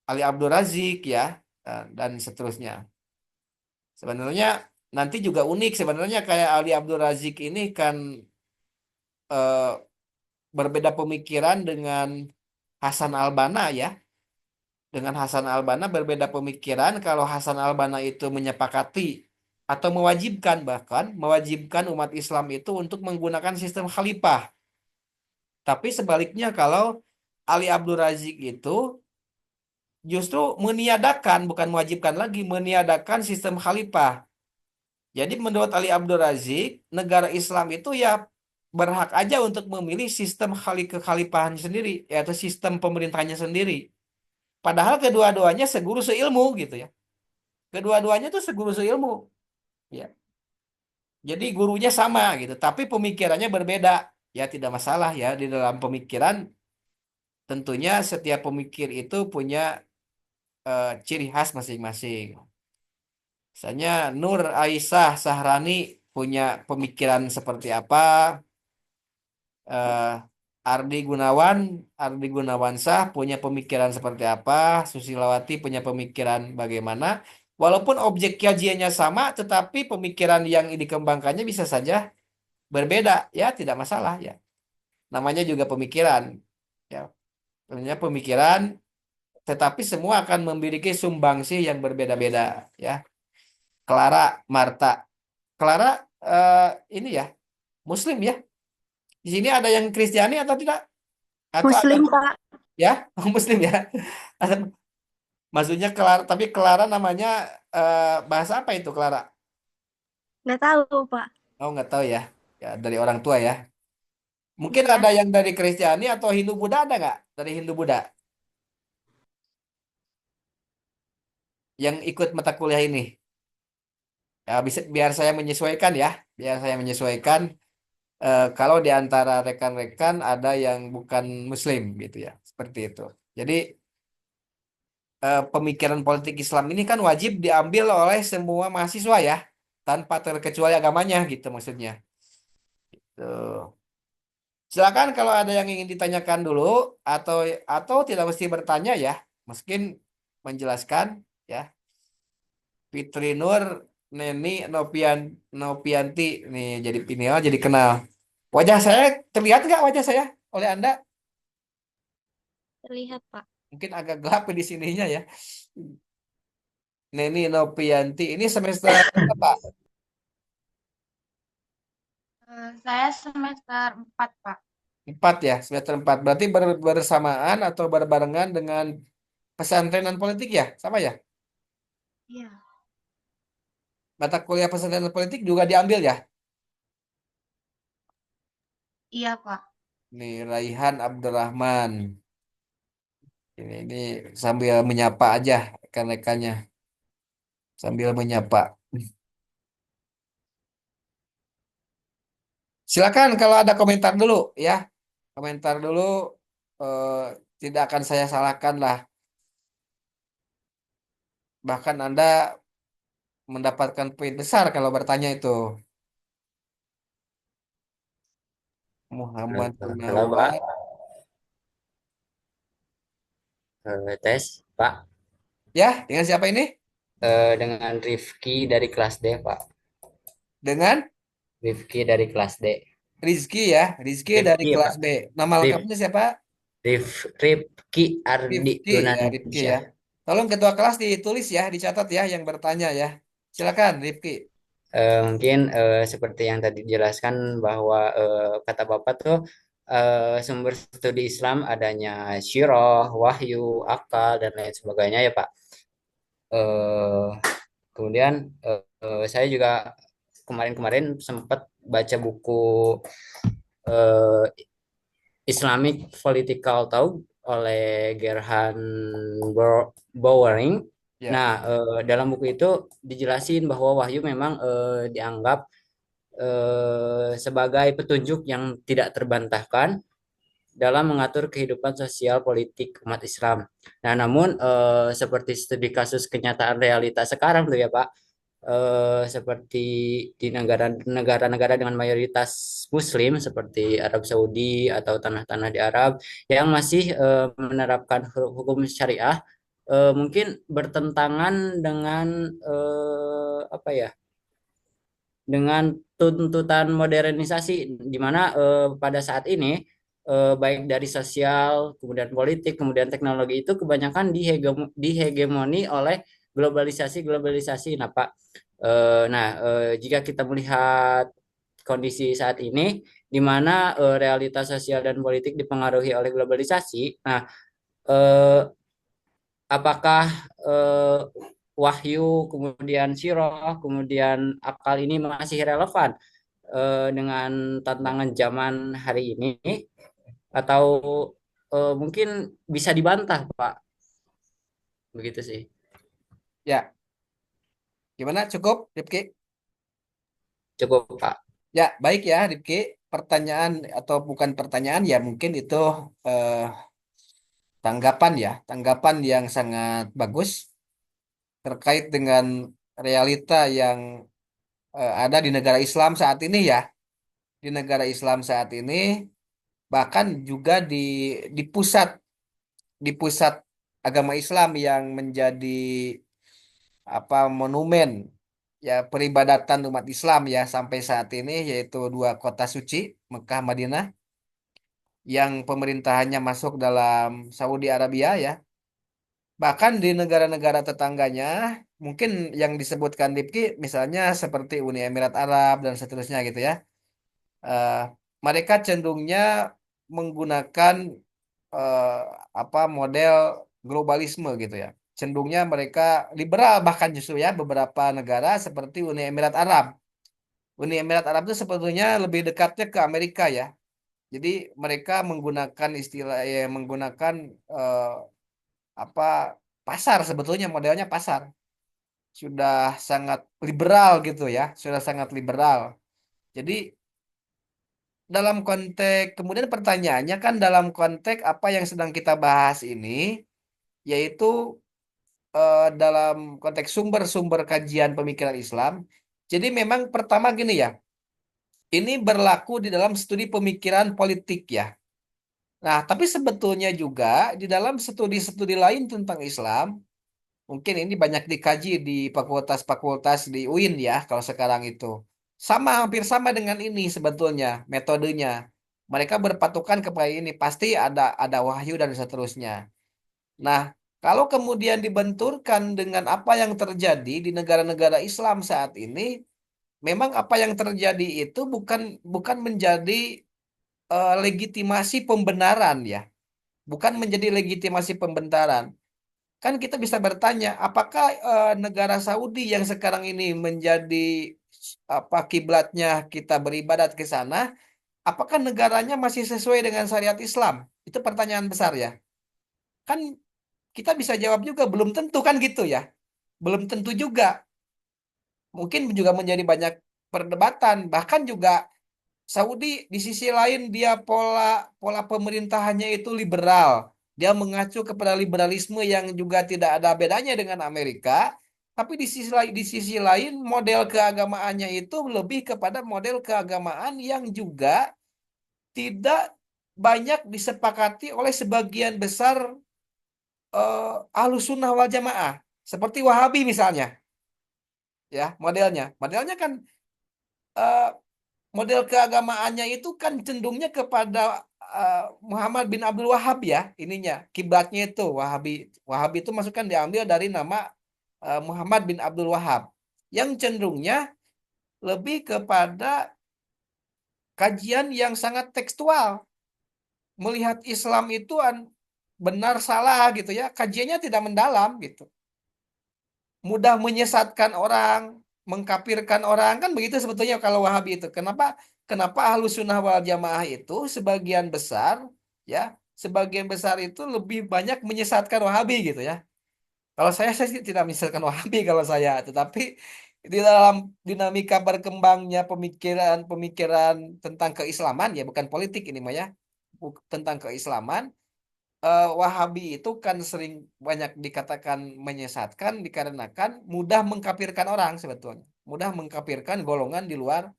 A: Ali Abdul Razik ya, dan seterusnya. Sebenarnya nanti juga unik sebenarnya kayak Ali Abdul Razik ini kan eh, berbeda pemikiran dengan Hasan Albana ya. Dengan Hasan Albana berbeda pemikiran kalau Hasan Albana itu menyepakati atau mewajibkan, bahkan mewajibkan umat Islam itu untuk menggunakan sistem khalifah. Tapi sebaliknya kalau Ali Abdul Razik itu justru meniadakan, bukan mewajibkan lagi, meniadakan sistem khalifah. Jadi menurut Ali Abdul Razik, negara Islam itu ya berhak aja untuk memilih sistem kekhalifahan sendiri, yaitu sistem pemerintahnya sendiri. Padahal kedua-duanya seguru seilmu gitu ya. Kedua-duanya tuh seguru seilmu. Ya. Jadi gurunya sama gitu, tapi pemikirannya berbeda. Ya tidak masalah ya di dalam pemikiran. Tentunya setiap pemikir itu punya ciri khas masing-masing. Misalnya Nur Aisyah Sahrani punya pemikiran seperti apa, eh, Ardi Gunawan, Ardi Gunawansah punya pemikiran seperti apa, Susilawati punya pemikiran bagaimana. Walaupun objek kajiannya sama, tetapi pemikiran yang dikembangkannya bisa saja berbeda, ya tidak masalah ya. Namanya juga pemikiran, ya. Namanya pemikiran, tetapi semua akan memiliki sumbangsih yang berbeda-beda, ya. Clara, Marta, Clara eh, ini ya Muslim ya. Di sini ada yang Kristiani atau tidak? Atau ada
B: Muslim, Pak.
A: ya Muslim ya? Maksudnya Clara, tapi Clara namanya bahasa apa itu Clara?
B: Nggak tahu, Pak.
A: Oh nggak tahu ya. Ya dari orang tua ya. Mungkin ada
B: Iya.
A: yang dari Kristiani atau Hindu Buddha ada nggak? Dari Hindu Buddha yang ikut mata kuliah ini? Ya bisa biar saya menyesuaikan ya. Biar saya menyesuaikan. Kalau di antara rekan-rekan ada yang bukan Muslim gitu ya. Seperti itu. Jadi pemikiran politik Islam ini kan wajib diambil oleh semua mahasiswa ya, tanpa terkecuali agamanya gitu maksudnya. Tuh. Silakan kalau ada yang ingin ditanyakan dulu atau tidak mesti bertanya ya, mungkin menjelaskan ya. Fitri Nur, Neni Nopianti nih jadi ini oh, jadi kenal. Wajah saya terlihat nggak wajah saya oleh Anda?
B: Terlihat, Pak.
A: Mungkin agak gelap di sininya ya. Neni Nopianti ini semester apa?
B: Saya semester 4, Pak.
A: Empat ya, semester empat. Berarti bersamaan atau berbarengan dengan pesantrenan politik ya? Sama ya?
B: Iya.
A: Mata kuliah pesantrenan politik juga diambil ya?
B: Iya, Pak.
A: Nih, Raihan Abdurrahman. Ini sambil menyapa aja rekan-rekannya. Sambil menyapa. Silakan kalau ada komentar dulu ya. Komentar dulu eh, tidak akan saya salahkan lah. Bahkan Anda mendapatkan poin besar kalau bertanya itu. Muhammad
C: Halo Pak,
A: Gunawan.
C: tes Pak.
A: Ya, dengan siapa ini?
C: Dengan Rifki dari kelas D Pak.
A: Dengan
C: Rifki dari kelas D.
A: Rizky ya, Rizky dari
C: Rifki
A: kelas
C: Pak.
A: B. Nama
C: Rif,
A: lengkapnya siapa?
C: Rifki Ardi
A: Rifky ya, Rifky ya.
C: Yunansyah.
A: Tolong ketua kelas ditulis ya, dicatat ya yang bertanya ya. Silakan, Rifky.
C: Mungkin seperti yang tadi dijelaskan bahwa kata Bapak tuh sumber studi Islam adanya Syirah, Wahyu, Akal dan lain sebagainya ya Pak. Eh, Kemudian saya juga kemarin-kemarin sempat baca buku eh, Islamic Political Thought oleh Gerhan Bowering.
A: Ya,
C: Nah, dalam buku itu dijelasin bahwa wahyu memang dianggap sebagai petunjuk yang tidak terbantahkan dalam mengatur kehidupan sosial politik umat Islam. Nah, namun seperti studi kasus kenyataan realitas sekarang tuh ya Pak, seperti di negara-negara dengan mayoritas Muslim seperti Arab Saudi atau tanah-tanah di Arab yang masih menerapkan hukum syariah, mungkin bertentangan dengan apa ya? Dengan tuntutan modernisasi di mana pada saat ini baik dari sosial, kemudian politik, kemudian teknologi itu kebanyakan dihegemoni oleh globalisasi. Nah, Pak, Jika kita melihat kondisi saat ini, di mana realitas sosial dan politik dipengaruhi oleh globalisasi, eh, apakah eh, wahyu, kemudian siroh, kemudian akal ini masih relevan dengan tantangan zaman hari ini, atau mungkin bisa dibantah, Pak? Begitu sih.
A: Ya, gimana? Cukup, Rifki?
C: Cukup, Pak.
A: Ya, baik ya, Rifki. Pertanyaan atau bukan pertanyaan ya, mungkin itu eh, tanggapan ya, tanggapan yang sangat bagus terkait dengan realita yang ada di negara Islam saat ini ya. Di negara Islam saat ini, bahkan juga di pusat agama Islam yang menjadi apa monumen ya peribadatan umat Islam ya sampai saat ini yaitu dua kota suci Mekah Madinah yang pemerintahannya masuk dalam Saudi Arabia ya. Bahkan di negara-negara tetangganya mungkin yang disebutkan Dipki misalnya seperti Uni Emirat Arab dan seterusnya gitu ya. Eh, Mereka cenderungnya menggunakan eh, apa model globalisme gitu ya. Cenderungnya mereka liberal bahkan justru ya beberapa negara seperti Uni Emirat Arab. Uni Emirat Arab itu sebetulnya lebih dekatnya ke Amerika ya. Jadi mereka menggunakan istilah menggunakan eh, apa pasar sebetulnya modelnya pasar. Sudah sangat liberal gitu ya, sudah sangat liberal. Jadi dalam konteks kemudian pertanyaannya kan dalam konteks apa yang sedang kita bahas ini yaitu dalam konteks sumber-sumber kajian pemikiran Islam. Jadi memang pertama gini ya, ini berlaku di dalam studi pemikiran politik ya. Nah, tapi sebetulnya juga di dalam studi-studi lain tentang Islam, mungkin ini banyak dikaji di fakultas-fakultas di UIN ya, kalau sekarang itu. Sama, hampir sama dengan ini sebetulnya metodenya. Mereka berpatokan kepada ini, pasti ada wahyu dan seterusnya. Nah, kalau kemudian dibenturkan dengan apa yang terjadi di negara-negara Islam saat ini, memang apa yang terjadi itu bukan bukan menjadi legitimasi pembenaran ya, bukan menjadi legitimasi pembenaran. Kan kita bisa bertanya, apakah negara Saudi yang sekarang ini menjadi apa kiblatnya kita beribadat ke sana, apakah negaranya masih sesuai dengan syariat Islam? Itu pertanyaan besar ya. Kan kita bisa jawab juga belum tentu kan gitu ya. Belum tentu juga. Mungkin juga menjadi banyak perdebatan. Bahkan juga Saudi di sisi lain dia pola pola pemerintahannya itu liberal. Dia mengacu kepada liberalisme yang juga tidak ada bedanya dengan Amerika. Tapi di sisi lain model keagamaannya itu lebih kepada model keagamaan yang juga tidak banyak disepakati oleh sebagian besar Ahlus Sunnah wal Jamaah. Seperti Wahabi misalnya, ya modelnya kan eh, model keagamaannya itu kan cenderungnya kepada eh, Muhammad bin Abdul Wahab ya ininya kiblatnya itu Wahabi. Wahabi itu masukkan diambil dari nama Muhammad bin Abdul Wahab yang cenderungnya lebih kepada kajian yang sangat tekstual, melihat Islam itu benar salah gitu ya, kajiannya tidak mendalam gitu, mudah menyesatkan orang, mengkafirkan orang kan begitu sebetulnya kalau Wahabi itu. Kenapa kenapa Ahlus Sunnah wal Jamaah itu sebagian besar ya, sebagian besar itu lebih banyak menyesatkan Wahabi gitu ya. Kalau saya sih tidak menyesatkan Wahabi kalau saya, tetapi di dalam dinamika berkembangnya pemikiran-pemikiran tentang keislaman ya bukan politik ini mah ya. Tentang keislaman Wahabi itu kan sering banyak dikatakan menyesatkan dikarenakan mudah mengkafirkan orang sebetulnya. Mudah mengkafirkan golongan di luar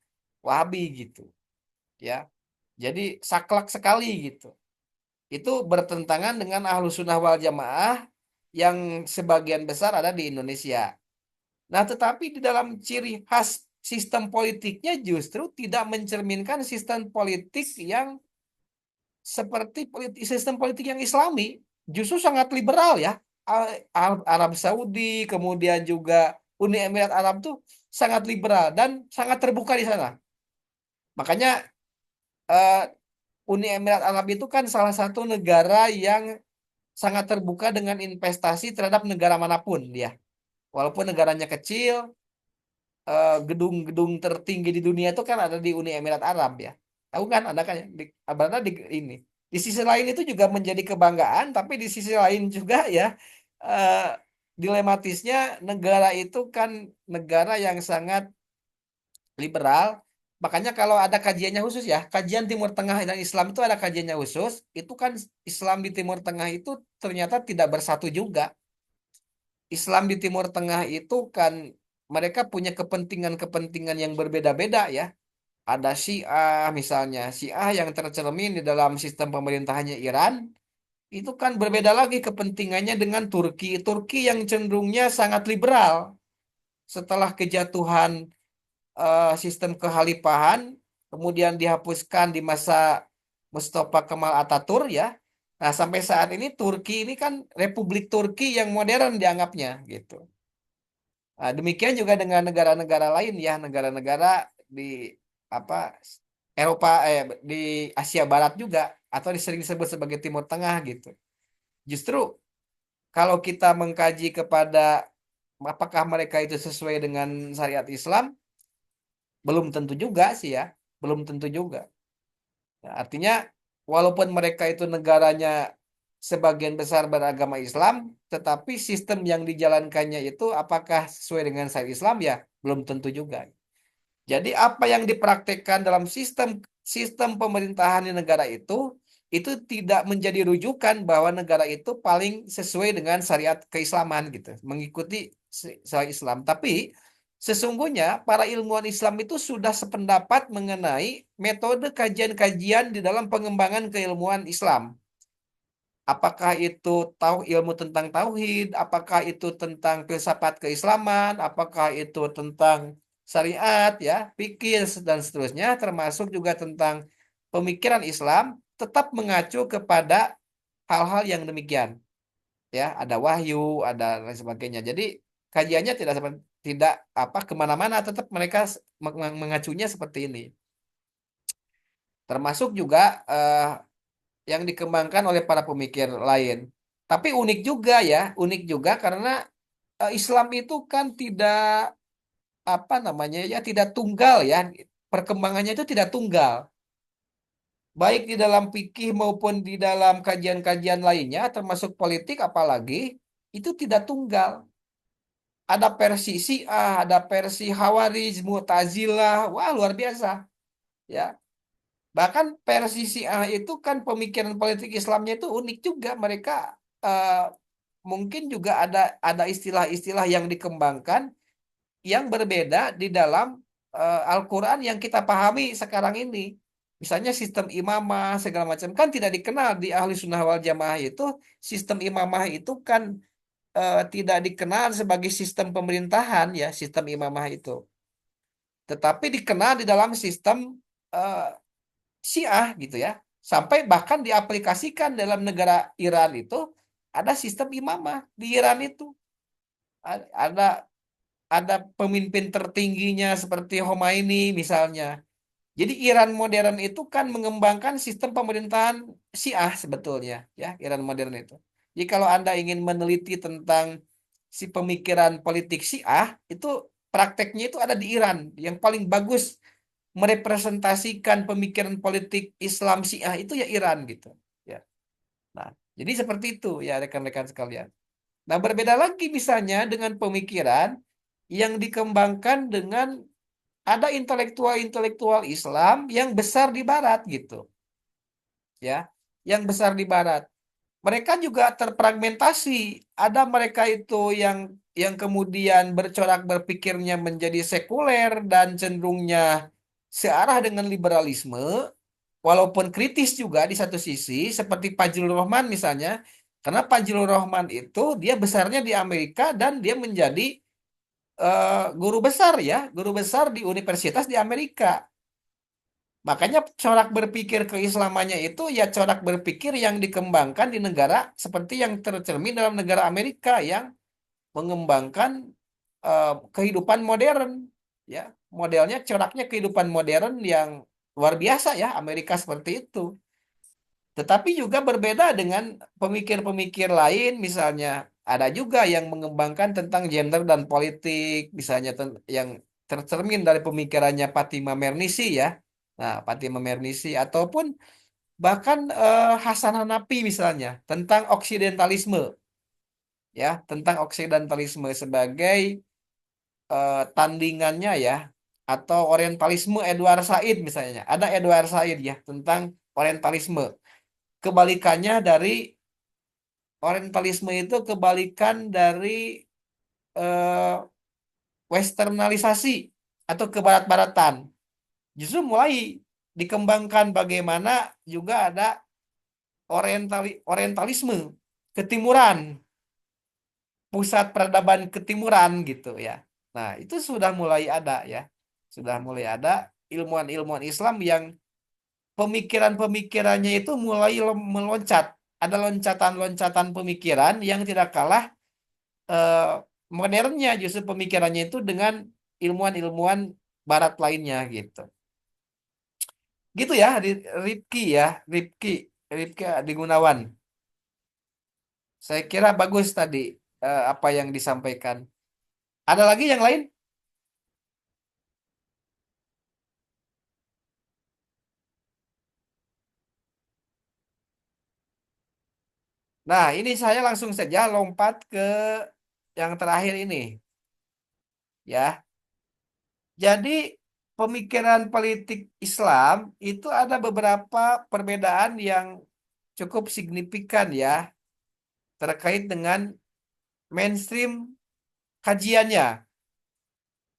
A: Wahabi gitu, ya. Jadi saklek sekali gitu. Itu bertentangan dengan Ahlus Sunnah wal Jamaah yang sebagian besar ada di Indonesia. Nah, tetapi di dalam ciri khas sistem politiknya justru tidak mencerminkan sistem politik yang seperti sistem politik yang Islami justru sangat liberal ya. Arab Saudi kemudian juga Uni Emirat Arab tuh sangat liberal dan sangat terbuka di sana. Makanya eh, Uni Emirat Arab itu kan salah satu negara yang sangat terbuka dengan investasi terhadap negara manapun dia. Walaupun negaranya kecil, gedung-gedung tertinggi di dunia itu kan ada di Uni Emirat Arab ya. Tahu kan ada kan ya? Berada di ini. Di sisi lain itu juga menjadi kebanggaan, tapi di sisi lain juga ya eh, dilematisnya negara itu kan negara yang sangat liberal. Makanya kalau ada kajiannya khusus ya, kajian Timur Tengah dan Islam itu ada kajiannya khusus. Itu kan Islam di Timur Tengah itu ternyata tidak bersatu juga. Islam di Timur Tengah itu kan mereka punya kepentingan-kepentingan yang berbeda-beda ya. Ada Syiah misalnya, Syiah yang tercermin di dalam sistem pemerintahannya Iran, itu kan berbeda lagi kepentingannya dengan Turki. Turki yang cenderungnya sangat liberal setelah kejatuhan sistem kekhalifahan, kemudian dihapuskan di masa Mustafa Kemal Atatürk ya. Nah, sampai saat ini Turki ini kan Republik Turki yang modern dianggapnya gitu. Nah, demikian juga dengan negara-negara lain ya, negara-negara di apa Eropa di Asia Barat juga atau sering disebut sebagai Timur Tengah gitu. Justru kalau kita mengkaji kepada apakah mereka itu sesuai dengan syariat Islam, belum tentu juga sih ya, belum tentu juga. Nah, artinya walaupun mereka itu negaranya sebagian besar beragama Islam, tetapi sistem yang dijalankannya itu apakah sesuai dengan syariat Islam ya, belum tentu juga. Jadi apa yang dipraktekkan dalam sistem sistem pemerintahan di negara itu tidak menjadi rujukan bahwa negara itu paling sesuai dengan syariat keislaman gitu, mengikuti syariat Islam. Tapi sesungguhnya para ilmuwan Islam itu sudah sependapat mengenai metode kajian-kajian di dalam pengembangan keilmuan Islam. Apakah itu tahu ilmu tentang tauhid, apakah itu tentang filsafat keislaman, apakah itu tentang syariat, ya, fikih dan seterusnya, termasuk juga tentang pemikiran Islam, tetap mengacu kepada hal-hal yang demikian. Ya, ada wahyu, ada lain sebagainya. Jadi kajiannya tidak apa kemana-mana, tetap mereka mengacunya seperti ini. Termasuk juga yang dikembangkan oleh para pemikir lain. Tapi unik juga ya, unik juga karena Islam itu kan tidak apa namanya ya, tidak tunggal ya. Perkembangannya itu tidak tunggal. Baik di dalam fikih maupun di dalam kajian-kajian lainnya, termasuk politik apalagi, itu tidak tunggal. Ada versi Syiah, ada versi Khawarij, Mu'tazilah, wah luar biasa ya. Bahkan versi Syiah itu kan pemikiran politik Islamnya itu unik juga. Mereka eh, mungkin juga ada istilah-istilah yang dikembangkan yang berbeda di dalam Al-Quran yang kita pahami sekarang ini. Misalnya sistem imamah segala macam kan tidak dikenal di ahli sunnah wal jamaah itu sistem imamah itu kan tidak dikenal sebagai sistem pemerintahan ya sistem imamah itu. Tetapi dikenal di dalam sistem eh, Syiah gitu ya. Sampai bahkan diaplikasikan dalam negara Iran itu ada sistem imamah di Iran itu. Ada ada pemimpin tertingginya seperti Khomeini misalnya. Jadi Iran modern itu kan mengembangkan sistem pemerintahan Syiah sebetulnya ya, Iran modern itu. Jadi kalau Anda ingin meneliti tentang si pemikiran politik Syiah, itu prakteknya itu ada di Iran. Yang paling bagus merepresentasikan pemikiran politik Islam Syiah itu ya Iran gitu ya. Nah, jadi seperti itu ya rekan-rekan sekalian. Nah, berbeda lagi misalnya dengan pemikiran yang dikembangkan dengan ada intelektual-intelektual Islam yang besar di barat gitu ya, yang besar di barat. Mereka juga terfragmentasi. Ada mereka itu yang kemudian bercorak berpikirnya menjadi sekuler dan cenderungnya searah dengan liberalisme, walaupun kritis juga di satu sisi, seperti Fajrul Rahman misalnya, karena Fajrul Rahman itu dia besarnya di Amerika dan dia menjadi guru besar ya, guru besar di universitas di Amerika. Makanya corak berpikir keislamannya itu ya corak berpikir yang dikembangkan di negara seperti yang tercermin dalam negara Amerika yang mengembangkan kehidupan modern. ya modelnya coraknya kehidupan modern yang luar biasa ya Amerika seperti itu. Tetapi juga berbeda dengan pemikir-pemikir lain, misalnya ada juga yang mengembangkan tentang gender dan politik, misalnya yang tercermin dari pemikirannya Fatima Mernissi ya. Nah, Fatima Mernissi ataupun bahkan Hasan Hanafi misalnya tentang oksidentalisme ya, tentang oksidentalisme sebagai tandingannya ya, atau orientalisme Edward Said misalnya. Ada Edward Said ya tentang orientalisme. Kebalikannya dari Orientalisme itu kebalikan dari eh, westernalisasi atau kebarat-baratan. Justru mulai dikembangkan bagaimana juga ada orientalisme, ketimuran, pusat peradaban ketimuran gitu ya. Nah, itu sudah mulai ada ya. Sudah mulai ada ilmuwan-ilmuwan Islam yang pemikiran-pemikirannya itu mulai meloncat. Ada loncatan-loncatan pemikiran yang tidak kalah eh, modernnya justru pemikirannya itu dengan ilmuwan-ilmuwan barat lainnya gitu. Gitu ya, Ripki ya, Ripki, Ripki Adi Gunawan. Saya kira bagus tadi apa yang disampaikan. Ada lagi yang lain? Nah, ini saya langsung saja lompat ke yang terakhir ini, ya. Jadi pemikiran politik Islam itu ada beberapa perbedaan yang cukup signifikan ya terkait dengan mainstream kajiannya.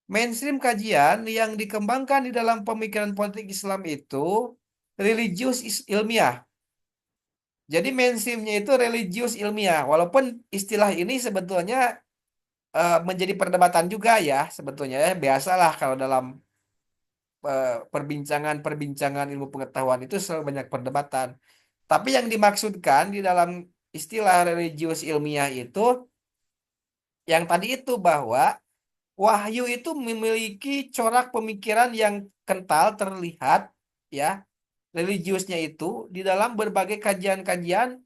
A: Mainstream kajian yang dikembangkan di dalam pemikiran politik Islam itu religius ilmiah. Jadi mainstreamnya itu religius ilmiah. Walaupun istilah ini sebetulnya menjadi perdebatan juga ya sebetulnya ya. Biasalah kalau dalam perbincangan-perbincangan ilmu pengetahuan itu selalu banyak perdebatan. Tapi yang dimaksudkan di dalam istilah religius ilmiah itu yang tadi itu bahwa wahyu itu memiliki corak pemikiran yang kental terlihat ya religiusnya itu di dalam berbagai kajian-kajian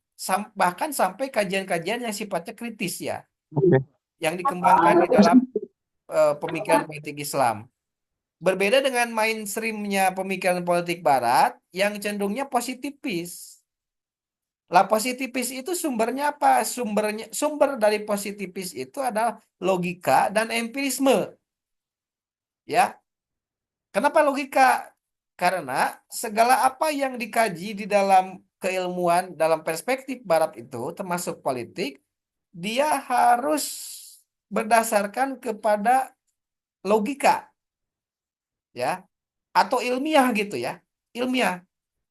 A: bahkan sampai kajian-kajian yang sifatnya kritis ya
C: Oke.
A: yang dikembangkan di dalam pemikiran politik Islam. Berbeda dengan mainstreamnya pemikiran politik Barat yang cenderungnya positifis. Lah positifis itu sumbernya apa? Sumber dari positifis itu adalah logika dan empirisme. Ya, kenapa logika? Karena segala apa yang dikaji di dalam keilmuan dalam perspektif barat itu termasuk politik, dia harus berdasarkan kepada logika ya atau ilmiah gitu ya. Ilmiah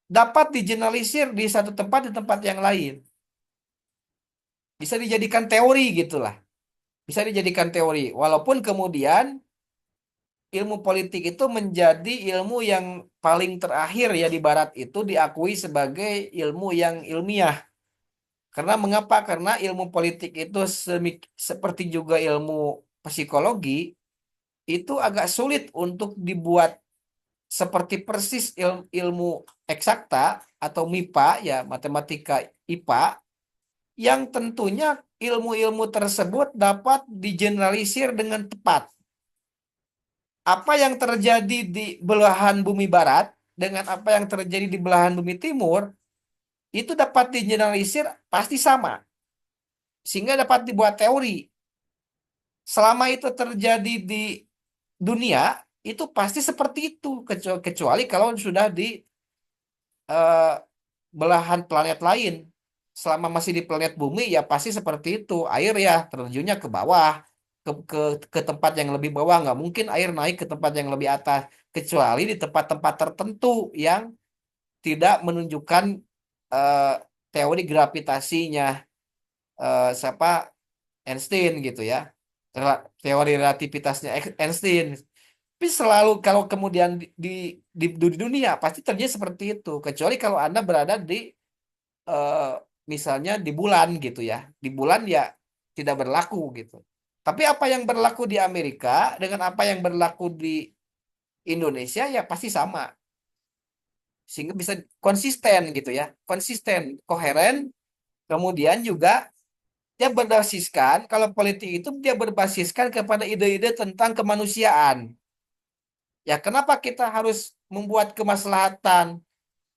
A: dapat digeneralisir di satu tempat di tempat yang lain. Bisa dijadikan teori gitulah. Bisa dijadikan teori walaupun kemudian ilmu politik itu menjadi ilmu yang paling terakhir ya di barat itu diakui sebagai ilmu yang ilmiah. Karena mengapa? Karena ilmu politik itu seperti juga ilmu psikologi itu agak sulit untuk dibuat seperti persis ilmu eksakta atau MIPA ya matematika IPA yang tentunya ilmu-ilmu tersebut dapat digeneralisir dengan tepat. Apa yang terjadi di belahan bumi barat dengan apa yang terjadi di belahan bumi timur itu dapat digeneralisir pasti sama sehingga dapat dibuat teori. Selama itu terjadi di dunia itu pasti seperti itu kecuali kalau sudah di eh, belahan planet lain. Selama masih di planet bumi ya pasti seperti itu. Air ya terjunnya ke bawah, ke ke ke tempat yang lebih bawah. Nggak mungkin air naik ke tempat yang lebih atas, kecuali di tempat-tempat tertentu yang tidak menunjukkan eh, teori gravitasinya siapa Einstein gitu ya. Teori relativitasnya Einstein. Tapi selalu kalau kemudian di dunia pasti terjadi seperti itu. Kecuali kalau Anda berada di eh, misalnya di bulan gitu ya. Di bulan ya tidak berlaku gitu. Tapi apa yang berlaku di Amerika dengan apa yang berlaku di Indonesia ya pasti sama. Sehingga bisa konsisten gitu ya. Konsisten, koheren, kemudian juga dia berbasiskan, kalau politik itu dia berbasiskan kepada ide-ide tentang kemanusiaan. Ya, kenapa kita harus membuat kemaslahatan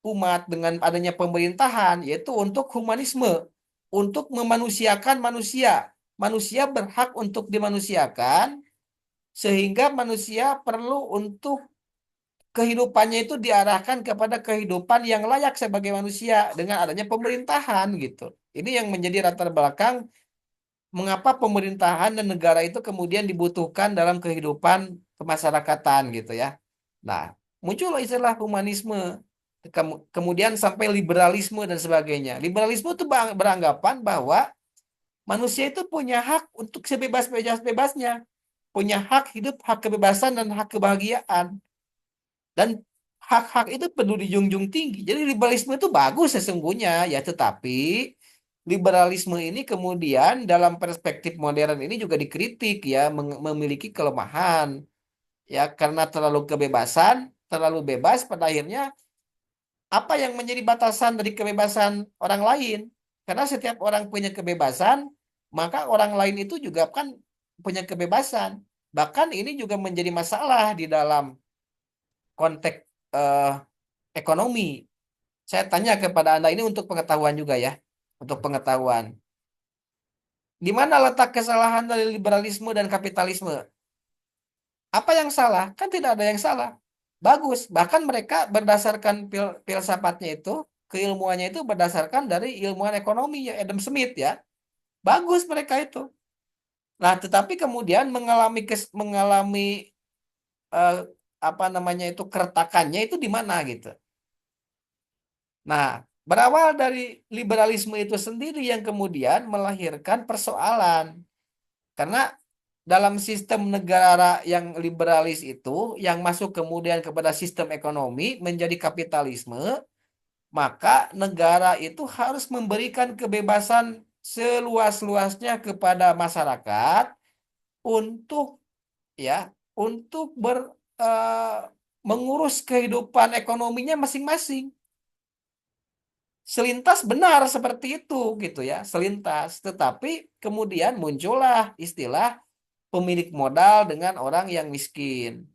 A: umat dengan adanya pemerintahan, yaitu untuk humanisme, untuk memanusiakan manusia. Manusia berhak untuk dimanusiakan, sehingga manusia perlu untuk kehidupannya itu diarahkan kepada kehidupan yang layak sebagai manusia dengan adanya pemerintahan gitu. Ini yang menjadi latar belakang mengapa pemerintahan dan negara itu kemudian dibutuhkan dalam kehidupan kemasyarakatan gitu ya. Nah, muncul istilah humanisme, kemudian sampai liberalisme dan sebagainya. Liberalisme itu beranggapan bahwa manusia itu punya hak untuk sebebas-bebasnya, punya hak hidup, hak kebebasan dan hak kebahagiaan. Dan hak-hak itu perlu dijunjung tinggi. Jadi liberalisme itu bagus sesungguhnya ya, tetapi liberalisme ini kemudian dalam perspektif modern ini juga dikritik ya, memiliki kelemahan ya karena terlalu kebebasan, terlalu bebas pada akhirnya apa yang menjadi batasan dari kebebasan orang lain? Karena setiap orang punya kebebasan, maka orang lain itu juga kan punya kebebasan. Bahkan ini juga menjadi masalah di dalam konteks eh, ekonomi. Saya tanya kepada Anda ini untuk pengetahuan juga ya, untuk pengetahuan. Di mana letak kesalahan dari liberalisme dan kapitalisme? Apa yang salah? Kan tidak ada yang salah. Bagus. Bahkan mereka berdasarkan filsafatnya itu, keilmuannya itu berdasarkan dari ilmuwan ekonomi ya Adam Smith ya. Bagus mereka itu. Nah, tetapi kemudian mengalami eh, apa namanya itu keretakannya itu di mana gitu. Nah, berawal dari liberalisme itu sendiri yang kemudian melahirkan persoalan. Karena dalam sistem negara yang liberalis itu, yang masuk kemudian kepada sistem ekonomi menjadi kapitalisme, maka negara itu harus memberikan kebebasan seluas-luasnya kepada masyarakat untuk ya, untuk eh, mengurus kehidupan ekonominya masing-masing. Selintas benar seperti itu gitu ya, selintas. Tetapi kemudian muncullah istilah pemilik modal dengan orang yang miskin.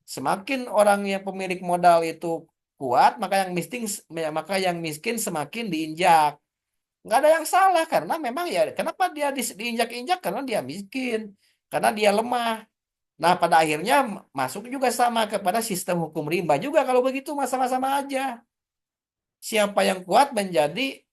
A: Semakin orang yang pemilik modal itu kuat, maka yang miskin semakin diinjak. Nggak ada yang salah karena memang ya kenapa dia diinjak-injak karena dia miskin, karena dia lemah. Nah, pada akhirnya masuk juga sama kepada sistem hukum rimba juga kalau begitu sama-sama aja. Siapa yang kuat menjadi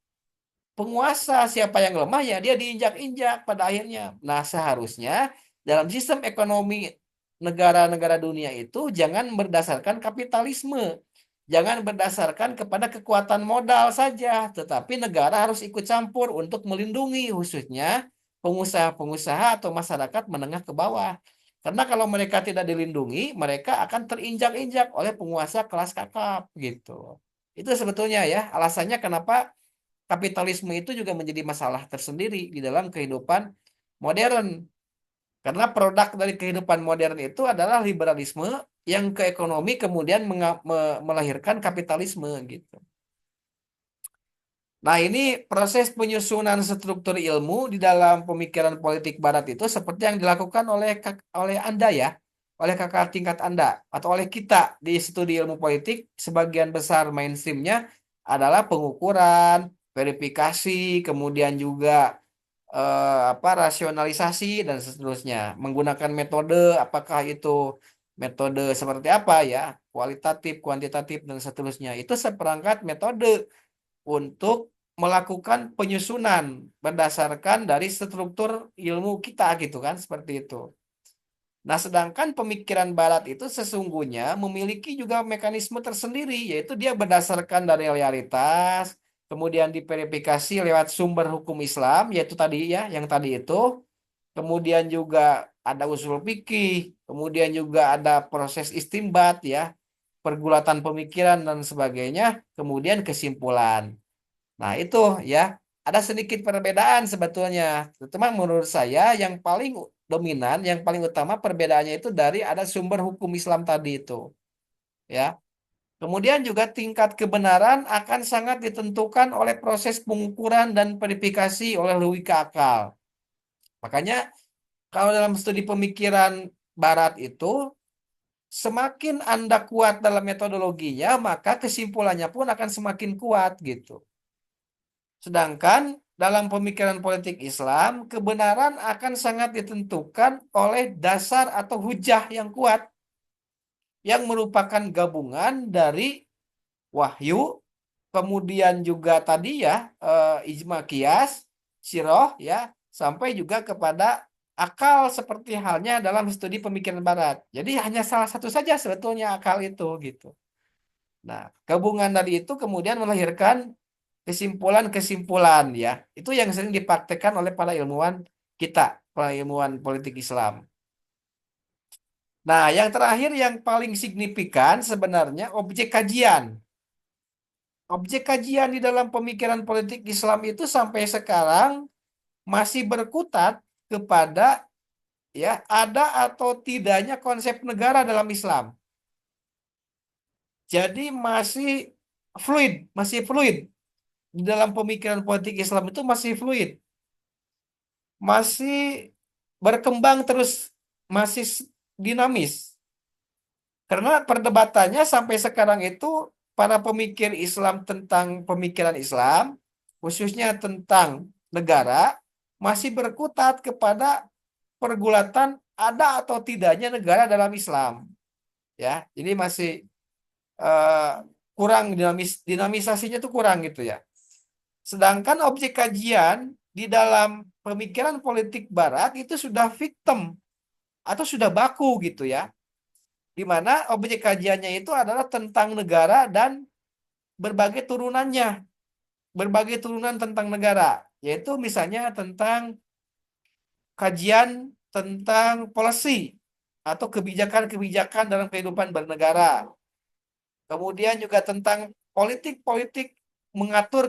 A: penguasa, siapa yang lemah ya dia diinjak-injak pada akhirnya. Nah, seharusnya dalam sistem ekonomi negara-negara dunia itu jangan berdasarkan kapitalisme, jangan berdasarkan kepada kekuatan modal saja, tetapi negara harus ikut campur untuk melindungi khususnya pengusaha-pengusaha atau masyarakat menengah ke bawah. Karena kalau mereka tidak dilindungi, mereka akan terinjak-injak oleh penguasa kelas kakap gitu. Itu sebetulnya ya alasannya kenapa kapitalisme itu juga menjadi masalah tersendiri di dalam kehidupan modern. Karena produk dari kehidupan modern itu adalah liberalisme yang ke ekonomi kemudian melahirkan kapitalisme gitu. Nah, ini proses penyusunan struktur ilmu di dalam pemikiran politik Barat itu seperti yang dilakukan oleh Anda ya, oleh kakak tingkat Anda atau oleh kita di studi ilmu politik, sebagian besar mainstreamnya adalah pengukuran, verifikasi, kemudian juga apa rasionalisasi dan seterusnya. Menggunakan metode apakah itu metode seperti apa ya, kualitatif, kuantitatif dan seterusnya. Itu seperangkat metode untuk melakukan penyusunan berdasarkan dari struktur ilmu kita gitu kan seperti itu. Nah, sedangkan pemikiran Barat itu sesungguhnya memiliki juga mekanisme tersendiri, yaitu dia berdasarkan dari realitas, kemudian diverifikasi lewat sumber hukum Islam, yaitu tadi ya, yang tadi itu, kemudian juga ada usul fikih, kemudian juga ada proses istimbat ya, pergulatan pemikiran dan sebagainya, kemudian kesimpulan. Nah, itu ya, ada sedikit perbedaan sebetulnya. Cuma menurut saya yang paling dominan, yang paling utama perbedaannya itu dari ada sumber hukum Islam tadi itu, ya. Kemudian juga tingkat kebenaran akan sangat ditentukan oleh proses pengukuran dan verifikasi oleh logika akal. Makanya kalau dalam studi pemikiran Barat itu, semakin Anda kuat dalam metodologinya, maka kesimpulannya pun akan semakin kuat gitu. Sedangkan dalam pemikiran politik Islam, kebenaran akan sangat ditentukan oleh dasar atau hujah yang kuat, yang merupakan gabungan dari wahyu, kemudian juga tadi ya ijma qiyas, siroh ya, sampai juga kepada akal seperti halnya dalam studi pemikiran Barat. Jadi hanya salah satu saja sebetulnya akal itu gitu. Nah, gabungan dari itu kemudian melahirkan kesimpulan-kesimpulan ya. Itu yang sering dipraktekkan oleh para ilmuwan kita, para ilmuwan politik Islam. Nah, yang terakhir yang paling signifikan sebenarnya objek kajian. Objek kajian di dalam pemikiran politik Islam itu sampai sekarang masih berkutat kepada ya ada atau tidaknya konsep negara dalam Islam. Jadi masih fluid di dalam pemikiran politik Islam itu masih fluid, masih berkembang terus, masih dinamis. Karena perdebatannya sampai sekarang itu para pemikir Islam tentang pemikiran Islam, khususnya tentang negara, masih berkutat kepada pergulatan ada atau tidaknya negara dalam Islam. Ya, jadi masih eh, kurang dinamisasinya itu kurang gitu ya. Sedangkan objek kajian di dalam pemikiran politik Barat itu sudah victim atau sudah baku gitu ya, di mana objek kajiannya itu adalah tentang negara dan berbagai turunannya, berbagai turunan tentang negara, yaitu misalnya tentang kajian tentang policy atau kebijakan-kebijakan dalam kehidupan bernegara. Kemudian juga tentang politik-politik mengatur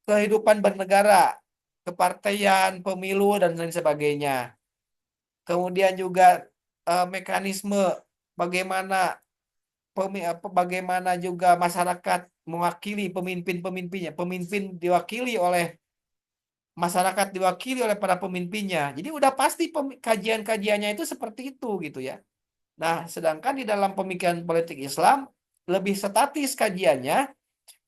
A: kehidupan bernegara, kepartaian, pemilu, dan lain sebagainya. Kemudian juga mekanisme bagaimana bagaimana juga masyarakat mewakili pemimpin-pemimpinnya. Pemimpin diwakili oleh masyarakat, diwakili oleh para pemimpinnya. Jadi udah pasti kajian-kajiannya itu seperti itu gitu ya. Nah, sedangkan di dalam pemikiran politik Islam lebih statis kajiannya,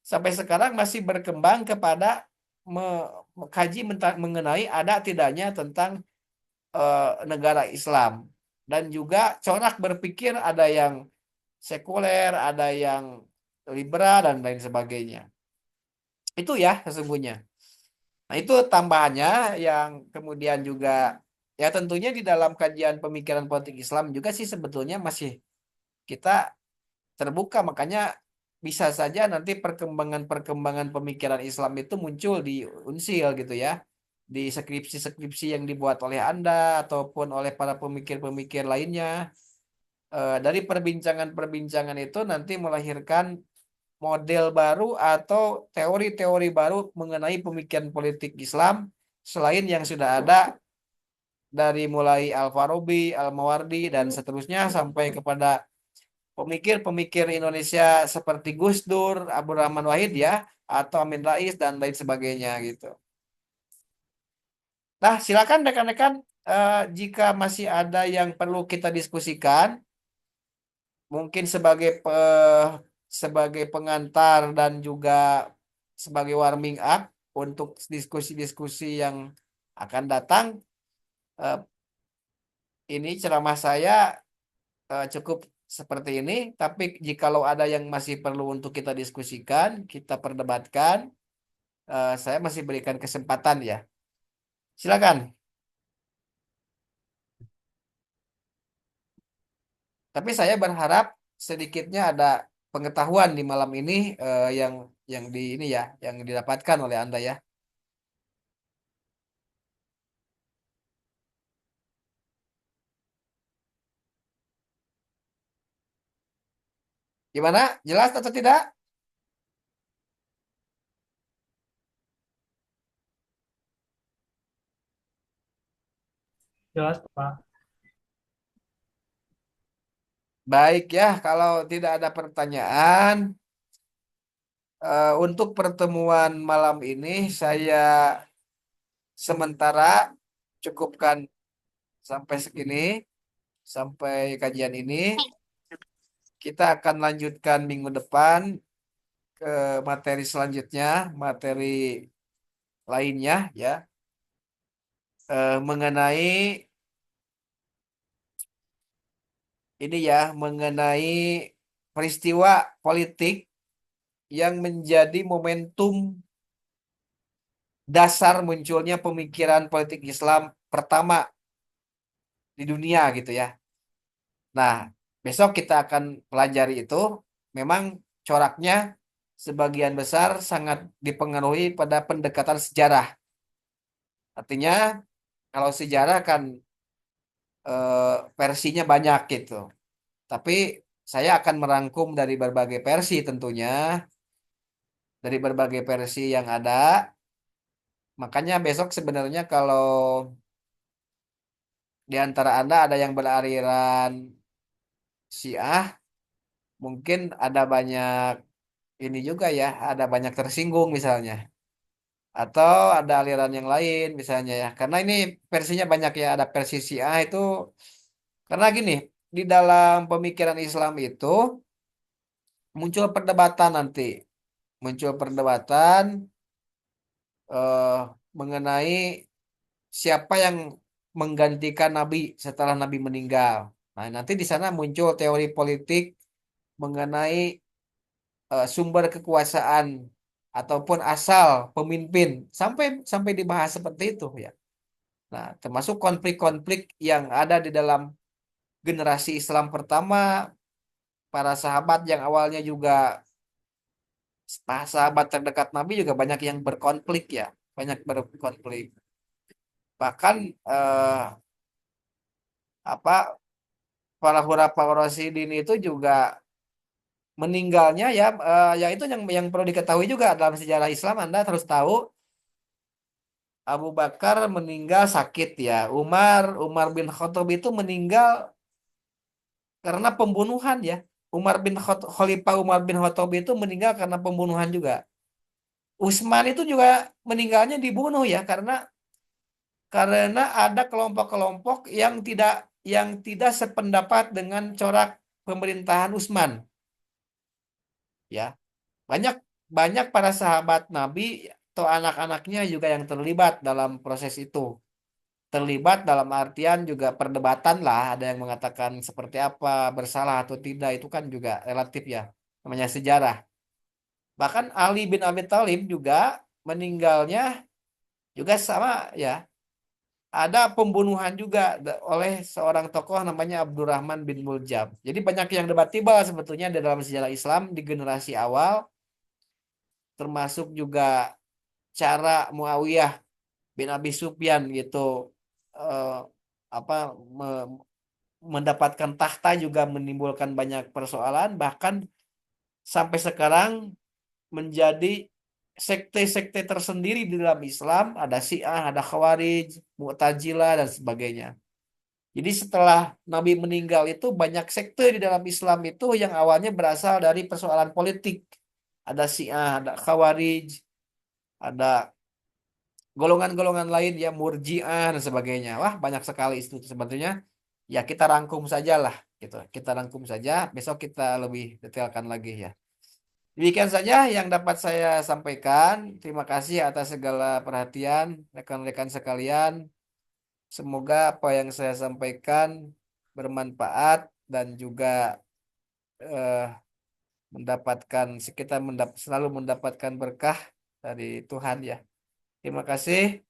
A: sampai sekarang masih berkembang kepada mengkaji mengenai ada tidaknya tentang negara Islam, dan juga corak berpikir ada yang sekuler, ada yang liberal dan lain sebagainya. Itu ya sesungguhnya. Nah, itu tambahannya yang kemudian juga ya tentunya di dalam kajian pemikiran politik Islam juga sih sebetulnya masih kita terbuka, makanya bisa saja nanti perkembangan-perkembangan pemikiran Islam itu muncul di Unsil gitu ya, di skripsi-skripsi yang dibuat oleh Anda ataupun oleh para pemikir-pemikir lainnya. Dari perbincangan-perbincangan itu nanti melahirkan model baru atau teori-teori baru mengenai pemikiran politik Islam selain yang sudah ada dari mulai Al-Farabi, Al-Mawardi dan seterusnya sampai kepada pemikir-pemikir Indonesia seperti Gus Dur, Abdurrahman Wahid ya, atau Amin Rais dan lain sebagainya gitu. Nah, silakan rekan-rekan, jika masih ada yang perlu kita diskusikan, mungkin sebagai pengantar dan juga sebagai warming up untuk diskusi-diskusi yang akan datang. eh, ini ceramah saya cukup seperti ini, tapi jikalau ada yang masih perlu untuk kita diskusikan, kita perdebatkan, saya masih berikan kesempatan ya. Silakan. Tapi saya berharap sedikitnya ada pengetahuan di malam ini yang di ini ya, yang didapatkan oleh Anda ya. Gimana? Jelas atau tidak?
D: Jelas, Pak.
A: Baik ya, kalau tidak ada pertanyaan, untuk pertemuan malam ini saya sementara cukupkan sampai segini, sampai kajian ini. Kita akan lanjutkan minggu depan ke materi selanjutnya, materi lainnya ya, mengenai ini ya, mengenai peristiwa politik yang menjadi momentum dasar munculnya pemikiran politik Islam pertama di dunia gitu ya. Nah, besok kita akan pelajari itu. Memang coraknya sebagian besar sangat dipengaruhi pada pendekatan sejarah. Artinya, kalau sejarah kan versinya banyak gitu. Tapi saya akan merangkum dari berbagai versi tentunya, dari berbagai versi yang ada. Makanya besok sebenarnya kalau di antara Anda ada yang beraliran Syiah, mungkin ada banyak ini juga ya, ada banyak tersinggung misalnya. Atau ada aliran yang lain misalnya ya. Karena ini versinya banyak ya, ada versi Syiah itu. Karena gini, di dalam pemikiran Islam itu muncul perdebatan nanti. Muncul perdebatan eh, mengenai siapa yang menggantikan Nabi setelah Nabi meninggal. Nah, nanti di sana muncul teori politik mengenai sumber kekuasaan ataupun asal pemimpin sampai sampai dibahas seperti itu ya. Nah, termasuk konflik-konflik yang ada di dalam generasi Islam pertama, para sahabat yang awalnya juga sahabat terdekat Nabi juga banyak yang berkonflik ya, banyak berkonflik. Bahkan apa para Khulafaur Rasyidin itu juga meninggalnya ya, ya itu yang perlu diketahui juga dalam sejarah Islam. Anda harus tahu Abu Bakar meninggal sakit ya. Umar bin Khattab itu meninggal karena pembunuhan ya. Khalifah Umar bin Khattab itu meninggal karena pembunuhan juga. Utsman itu juga meninggalnya dibunuh ya karena ada kelompok-kelompok yang tidak sependapat dengan corak pemerintahan Utsman ya. Banyak banyak para sahabat Nabi atau anak-anaknya juga yang terlibat dalam proses itu. Terlibat dalam artian juga perdebatan lah, ada yang mengatakan seperti apa, bersalah atau tidak, itu kan juga relatif ya, namanya sejarah. Bahkan Ali bin Abi Thalib juga meninggalnya juga sama ya, ada pembunuhan juga oleh seorang tokoh namanya Abdurrahman bin Muljam. Jadi banyak yang debatibel sebetulnya di dalam sejarah Islam di generasi awal, termasuk juga cara Muawiyah bin Abi Sufyan gitu, eh, apa mendapatkan tahta juga menimbulkan banyak persoalan, bahkan sampai sekarang menjadi sekte-sekte tersendiri di dalam Islam. Ada Syiah, ada Khawarij, Mu'tazilah dan sebagainya. Jadi setelah Nabi meninggal itu banyak sekte di dalam Islam itu yang awalnya berasal dari persoalan politik. Ada Syiah, ada Khawarij, ada golongan-golongan lain ya, Murji'ah dan sebagainya. Wah, banyak sekali itu sebetulnya. Ya kita rangkum saja lah gitu. Kita rangkum saja, besok kita lebih detailkan lagi ya. Demikian saja yang dapat saya sampaikan. Terima kasih atas segala perhatian rekan-rekan sekalian. Semoga apa yang saya sampaikan bermanfaat dan juga eh, mendapatkan selalu mendapatkan berkah dari Tuhan ya. Terima kasih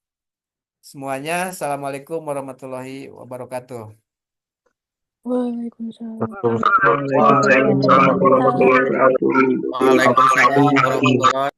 A: semuanya. Assalamualaikum warahmatullahi wabarakatuh.
D: Waalaikumsalam
E: Waalaikumsalam warahmatullahi wabarakatuh.
D: warahmatullahi wabarakatuh.
A: Waalaikumsalam warahmatullahi